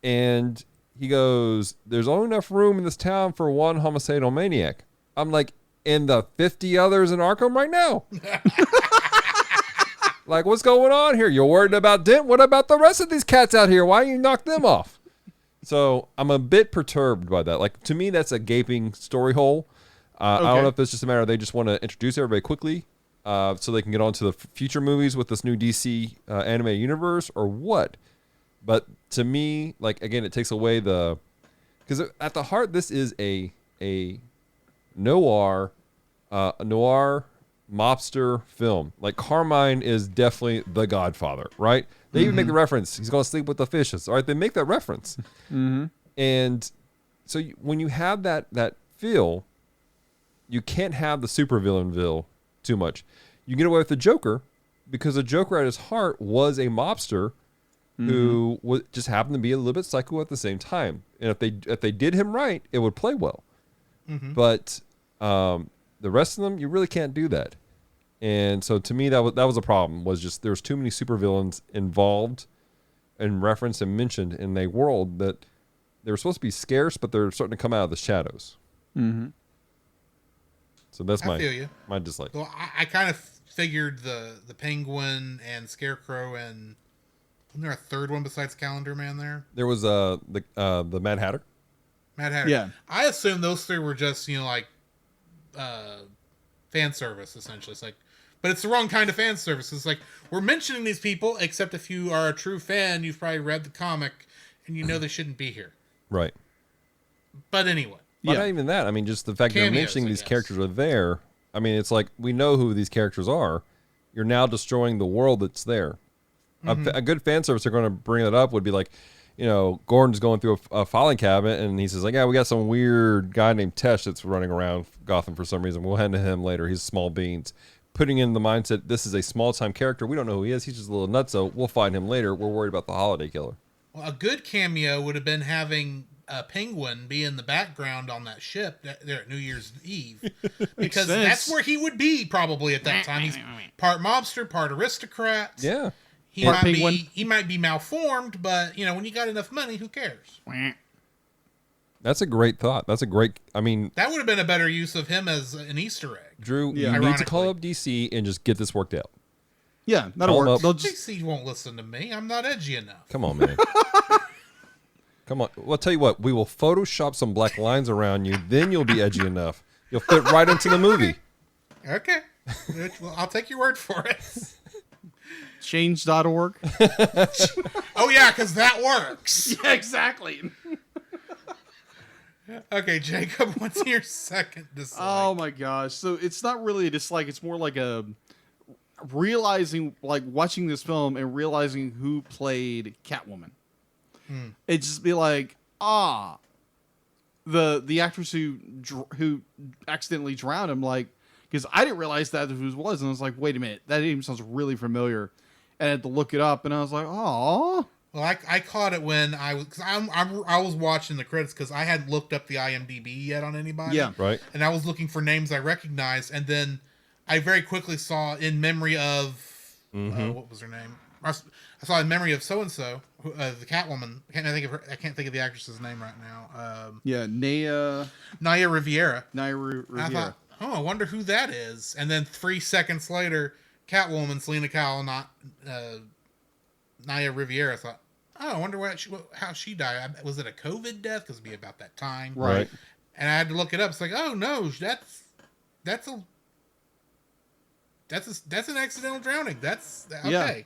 And he goes, there's only enough room in this town for one homicidal maniac. I'm like, and the 50 others in Arkham right now? Like, what's going on here? You're worried about Dent? What about the rest of these cats out here? Why you knock them off? So I'm a bit perturbed by that. Like, to me, that's a gaping story hole. I don't know if it's just a matter of they just want to introduce everybody quickly so they can get on to the future movies with this new DC animated universe or what. But to me, like, again, it takes away because at the heart, this is a noir mobster film. Like, Carmine is definitely the Godfather, right? They even make the reference. He's going to sleep with the fishes. All right, they make that reference. And so when you have that feel, you can't have the supervillain feel too much. You get away with the Joker because the Joker at his heart was a mobster who just happened to be a little bit psycho at the same time. And if they did him right, it would play well. But the rest of them, you really can't do that. And so to me, that was a problem. Was just there was too many supervillains involved and referenced and mentioned in a world that they were supposed to be scarce, but they're starting to come out of the shadows. So that's I feel you. my dislike. Well, I kind of figured the Penguin and Scarecrow and wasn't there a third one besides Calendar Man there? There was the Mad Hatter. Mad Hatter. Yeah. I assumed those three were just fan service essentially. It's like, but it's the wrong kind of fan service. It's like we're mentioning these people, except if you are a true fan, you've probably read the comic and you know they shouldn't be here. Right. But anyway. But not even that. I mean, just the fact that you're Cameos, mentioning I these guess. characters are there. I mean, it's like we know who these characters are. You're now destroying the world that's there. A good fan service they're going to bring it up would be like, Gordon's going through a filing cabinet and he says like, yeah, we got some weird guy named Tesh that's running around Gotham for some reason. We'll head to him later. He's small beans. Putting in the mindset, this is a small time character. We don't know who he is. He's just a little nutso. We'll find him later. We're worried about the holiday killer. Well, a good cameo would have been having a Penguin be in the background on that ship there at New Year's Eve, because sense. that's where he would be probably at that time. He's part mobster, part aristocrat. Yeah. He Part might penguin. be malformed, but when you got enough money, who cares? That's a great thought. That's a great. I mean, That would have been a better use of him as an Easter egg. Drew, Yeah. you need to call Ironically. up DC and just get this worked out. Yeah, that'll Call 'em work. up. They'll just DC won't listen to me. I'm not edgy enough. Come on, man. Come on. Well, I'll tell you what. We will Photoshop some black lines around you. Then you'll be edgy enough. You'll fit right into the movie. Okay. Well, I'll take your word for it. change.org. Oh, yeah, because that works. Yeah, exactly. Okay, Jacob, what's your second dislike? Oh my gosh. So it's not really a dislike, it's more like a realizing, like watching this film and realizing who played Catwoman. It just be like, the actress who accidentally drowned him, like, because I didn't realize that who it was, and I was like, wait a minute, that name sounds really familiar, and I had to look it up, and I was like, oh. Well, I caught it when I was, cause I was watching the credits because I hadn't looked up the IMDb yet on anybody. Yeah. Right. And I was looking for names I recognized, and then I very quickly saw in memory of what was her name? I saw in memory of so and so, the Catwoman. I can't think of the actress's name right now. Yeah, Naya Riviera. Naira And I Riviera. thought, I wonder who that is. And then 3 seconds later, Catwoman, Selena Kyle, not Naya Riviera. I thought, I wonder how she died. Was it a COVID death? Because it'd be about that time, Right. And I had to look it up. It's like, oh no, that's an accidental drowning. That's okay.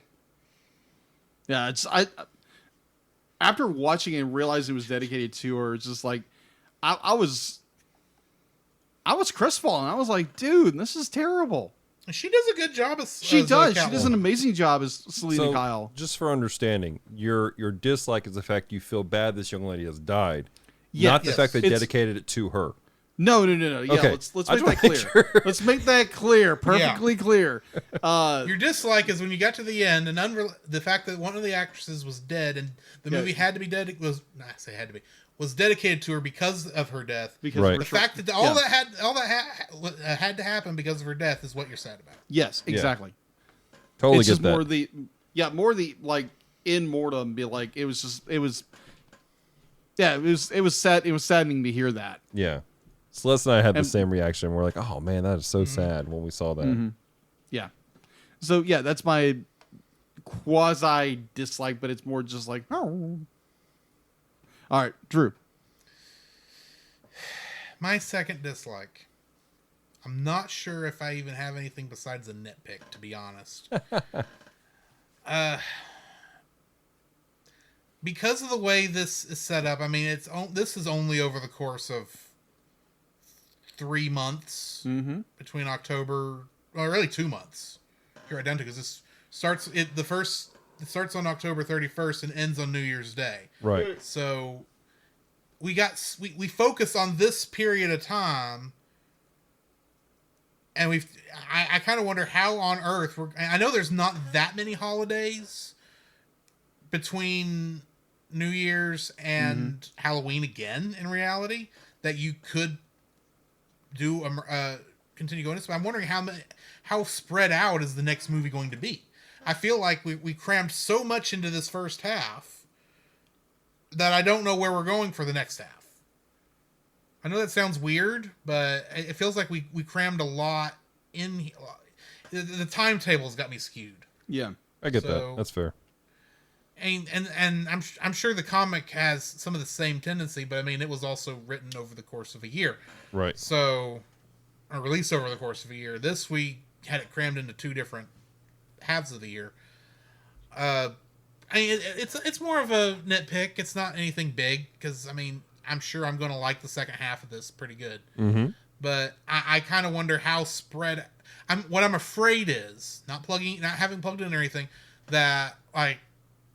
Yeah, it's after watching it and realizing it was dedicated to her, it's just like I was crestfallen. I was like, dude, this is terrible. She does a good job as She as, does. She Catwoman. does an amazing job as Selena So, Kyle. just for understanding, your dislike is the fact you feel bad this young lady has died, Yeah, not the yes. fact they It's- dedicated it to her. No. Yeah, Okay. let's I make just that wanna clear. make sure. Let's make that clear, perfectly clear. Your dislike is when you got to the end and the fact that one of the actresses was dead and the movie had to be was dedicated to her because of her death. Because Right. we're The fact that all that had to happen because of her death is what you're sad about. yes, exactly. Totally It's get just that. more the like in mortem. Be like it was sad. It was saddening to hear that. Yeah. Celeste and I had the And- same reaction. We're like, oh man, that is so sad when we saw that. Yeah. So yeah, that's my quasi dislike, but it's more just like, oh. All right, Drew. My second dislike. I'm not sure if I even have anything besides a nitpick, to be honest. Because of the way this is set up, I mean, this is only over the course of 3 months between October, well, really 2 months. You're identical because this starts it starts on October 31st and ends on New Year's Day. Right. So we focus on this period of time, and I kind of wonder how on earth I know there's not that many holidays between New Year's and Halloween again in reality that you could do continue going. So I'm wondering how spread out is the next movie going to be. I feel like we crammed so much into this first half that I don't know where we're going for the next half. I know that sounds weird, but it feels like we crammed a lot in. The timetable's got me skewed. Yeah. I get So- that. That's fair. And I'm sure the comic has some of the same tendency, but I mean it was also written over the course of a year. Right. So, or released over the course of a year. This we had it crammed into 2 different halves of the year. I mean, it's more of a nitpick. It's not anything big because I mean I'm sure I'm going to like the second half of this pretty good. Mm-hmm. But I kind of wonder how spread. What I'm afraid is not having plugged in or anything that like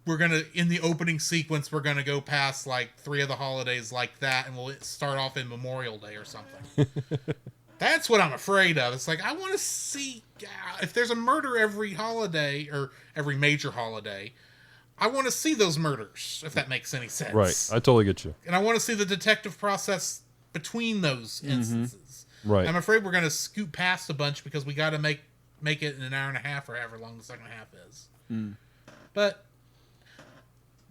we're gonna in the opening sequence we're gonna go past like 3 of the holidays like that and we'll start off in Memorial Day or something. That's what I'm afraid of. It's like I want to see if there's a murder every holiday or every major holiday. I want to see those murders if that makes any sense. Right. I totally get you. And I want to see the detective process between those instances. Right. I'm afraid we're going to scoot past a bunch because we got to make it in an hour and a half or however long the second half is. But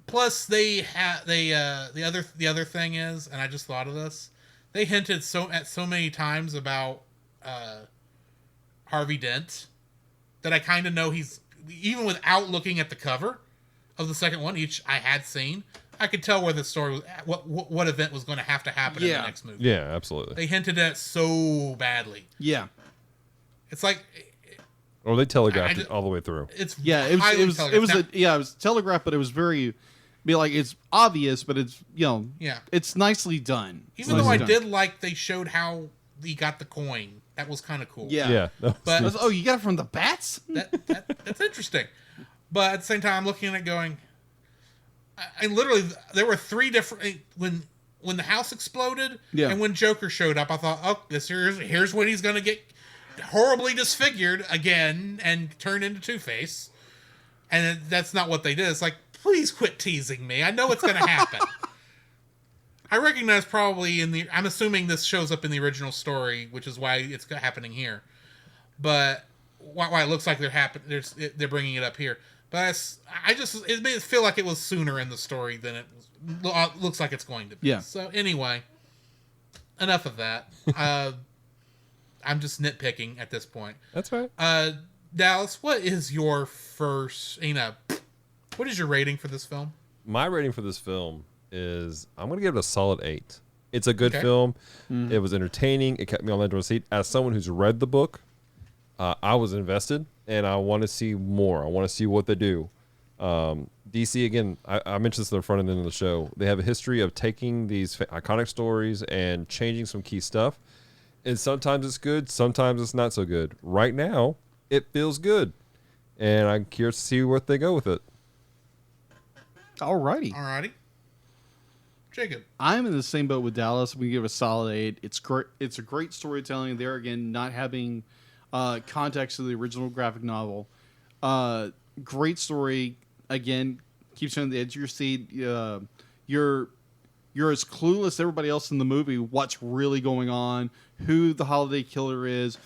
Plus, the other thing is, and I just thought of this, they hinted so many times about Harvey Dent that I kind of know he's, even without looking at the cover of the second one, each I had seen, I could tell where the story was, what event was going to happen in the next movie. Yeah, absolutely. They hinted at it so badly. Yeah. It's like, Or they telegraphed it all the way through. it's It highly was telegraphed. Now, it was telegraphed, but it was very, it's obvious, but it's Yeah. it's nicely done. even though I did like they showed how he got the coin. That was kind of cool. Yeah. Yeah. But Oh, you got it from the bats? that's interesting. But at the same time, I'm looking at it going, I literally, there were three different, when the house exploded and when Joker showed up, I thought, oh, here's when he's going to get horribly disfigured again and turn into Two-Face. And that's not what they did. It's like, please quit teasing me. I know it's going to happen. I recognize probably I'm assuming this shows up in the original story, which is why it's happening here. But why it looks like they're bringing it up here. But it made it feel like it was sooner in the story than it looks like it's going to be. Yeah. So anyway, enough of that. I'm just nitpicking at this point. That's right. Dallas, what is your what is your rating for this film? My rating for this film is I'm going to give it a solid 8. It's a good film. Mm-hmm. It was entertaining. It kept me on the edge of my seat. As someone who's read the book, I was invested, and I want to see more. I want to see what they do. DC, again, I mentioned this at the front end of the show. They have a history of taking these iconic stories and changing some key stuff. And sometimes it's good, sometimes it's not so good. Right now, it feels good. And I'm curious to see where they go with it. Alrighty. Jacob. I'm in the same boat with Dallas. We give a solid 8. It's great. It's a great storytelling. There again, not having context of the original graphic novel. Great story. Again, keeps you on the edge of your seat. You're as clueless as everybody else in the movie what's really going on, who the holiday killer is.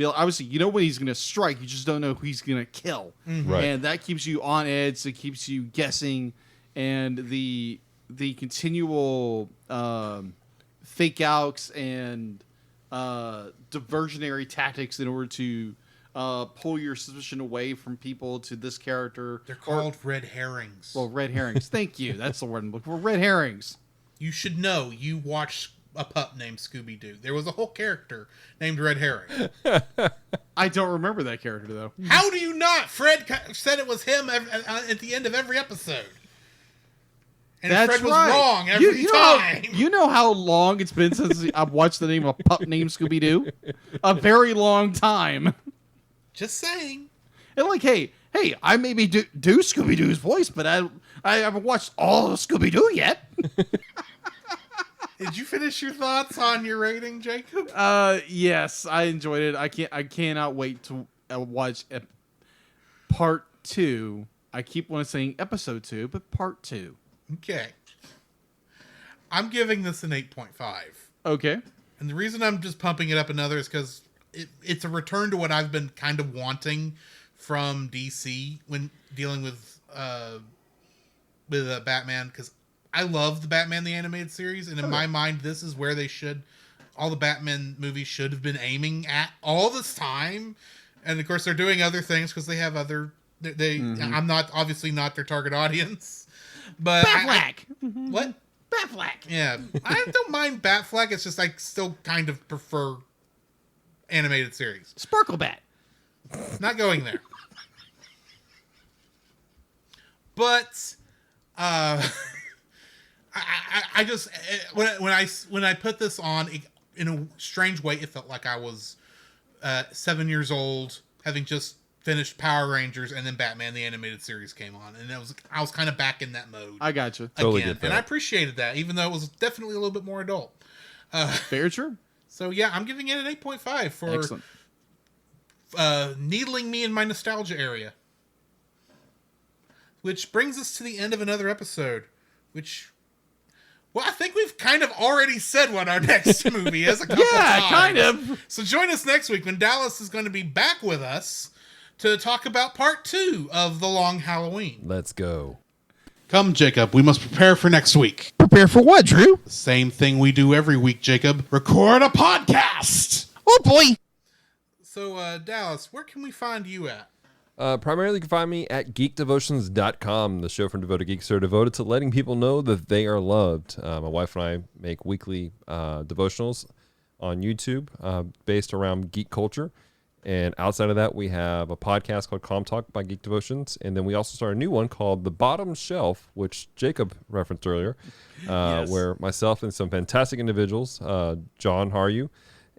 Obviously, you know when he's going to strike. You just don't know who he's going to kill. Mm-hmm. Right. And that keeps you on edge. It keeps you guessing. And the continual fake outs and diversionary tactics in order to pull your suspicion away from people to this character. They're called red herrings. Well, red herrings. Thank you. That's the word I'm looking for. Red herrings. You should know. You watched a pup named Scooby-Doo. There was a whole character named Red Herring. I don't remember that character, though. How do you not? Fred said it was him at the end of every episode. And That's Fred was right. wrong every time. You know how long it's been since I've watched the name of a pup named Scooby-Doo? A very long time. Just saying. And like, hey, I maybe do Scooby-Doo's voice, but I haven't watched all of Scooby-Doo yet. Did you finish your thoughts on your rating, Jacob? Yes, I enjoyed it. I cannot wait to watch part 2. I keep on saying episode 2, but part 2. Okay. I'm giving this an 8.5. Okay. And the reason I'm just pumping it up another is because it's a return to what I've been kind of wanting from DC when dealing with Batman, because I love the Batman the Animated Series, and in my mind, this is where all the Batman movies should have been aiming at all this time. And of course, they're doing other things because they have other. I'm obviously not their target audience, but Batfleck. What? Batfleck. Yeah, I don't mind Batfleck. It's just I still kind of prefer animated series. Sparklebat. Not going there. But I just when I put this on, in a strange way, it felt like I was 7 years old, having just finished Power Rangers, and then Batman the Animated Series came on, and I was kind of back in that mode. I got you. Totally again, get that. and I appreciated that, even though it was definitely a little bit more adult. Very true. So yeah, I'm giving it an 8.5 for Excellent. needling me in my nostalgia area. Which brings us to the end of another episode, which, well, I think we've kind of already said what our next movie is a couple times. Kind of. So join us next week when Dallas is going to be back with us to talk about part 2 of The Long Halloween. Let's go. Come, Jacob, we must prepare for next week. Prepare for what, Drew? The same thing we do every week, Jacob. Record a podcast! Oh, boy. So, Dallas, where can we find you at? Primarily, you can find me at geekdevotions.com. The show from Devoted Geeks are devoted to letting people know that they are loved. My wife and I make weekly devotionals on YouTube based around geek culture. And outside of that, we have a podcast called Calm Talk by Geek Devotions. And then we also started a new one called The Bottom Shelf, which Jacob referenced earlier, Yes. where myself and some fantastic individuals, John Haryu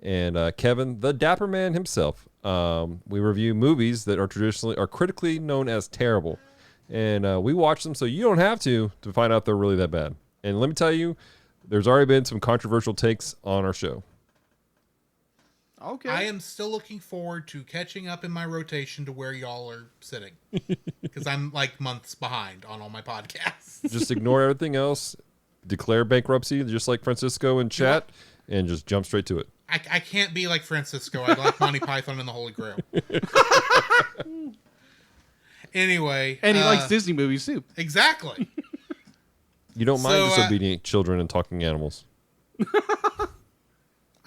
and Kevin, the Dapper Man himself, we review movies that are critically known as terrible. And we watch them so you don't have to find out they're really that bad. And let me tell you, there's already been some controversial takes on our show. Okay. I am still looking forward to catching up in my rotation to where y'all are sitting. Because I'm like months behind on all my podcasts. Just ignore everything else, declare bankruptcy, just like Francisco in chat, and just jump straight to it. I can't be like Francisco. I like Monty Python and the Holy Grail. Anyway. And he likes Disney movies, too. Exactly. You don't mind So, disobedient children and talking animals.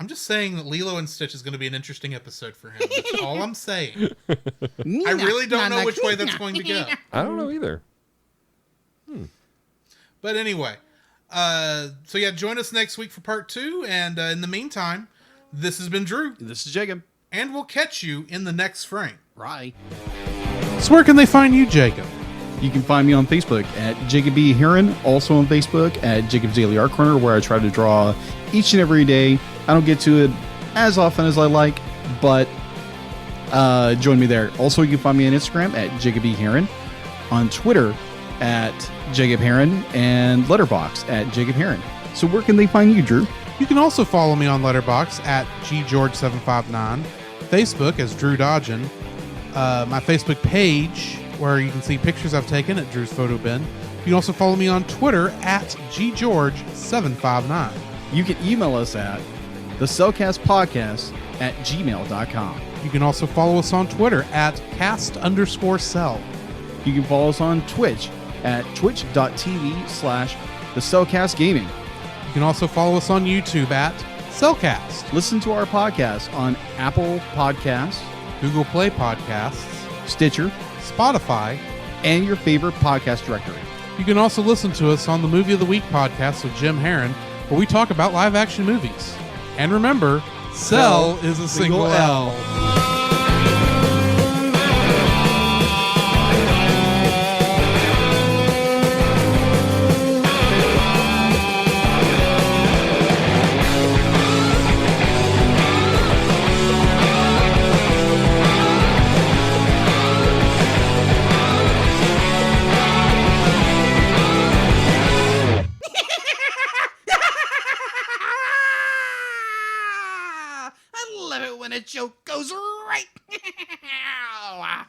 I'm just saying that Lilo and Stitch is going to be an interesting episode for him. That's all I'm saying. I really don't know which way that's going to go. I don't know either. But anyway, so yeah, join us next week for part 2. And in the meantime, this has been Drew. This is Jacob. And we'll catch you in the next frame. Right. So where can they find you, Jacob? You can find me on Facebook at Jacob B. Heron, also on Facebook at Jacob's Daily Art Corner, where I try to draw each and every day. I don't get to it as often as I like, but join me there. Also, you can find me on Instagram at Jacob B. Heron, on Twitter at Jacob Heron, and Letterboxd at Jacob Heron. So where can they find you, Drew? You can also follow me on Letterboxd at ggeorge759, Facebook as Drew Dodgen, my Facebook page where you can see pictures I've taken at Drew's Photo Bin. You can also follow me on Twitter at ggeorge759. You can email us at thecellcastpodcast at gmail.com. You can also follow us on Twitter at cast_cell. You can follow us on Twitch at twitch.tv/thecellcastgaming. You can also follow us on YouTube at Cellcast, Listen to our podcast on Apple Podcasts, Google Play Podcasts, Stitcher, Spotify. and your favorite podcast directory. You can also listen to us on the Movie of the Week podcast with Jim Heron, where we talk about live action movies. And remember, Cell is a single L. I love it when a joke goes right.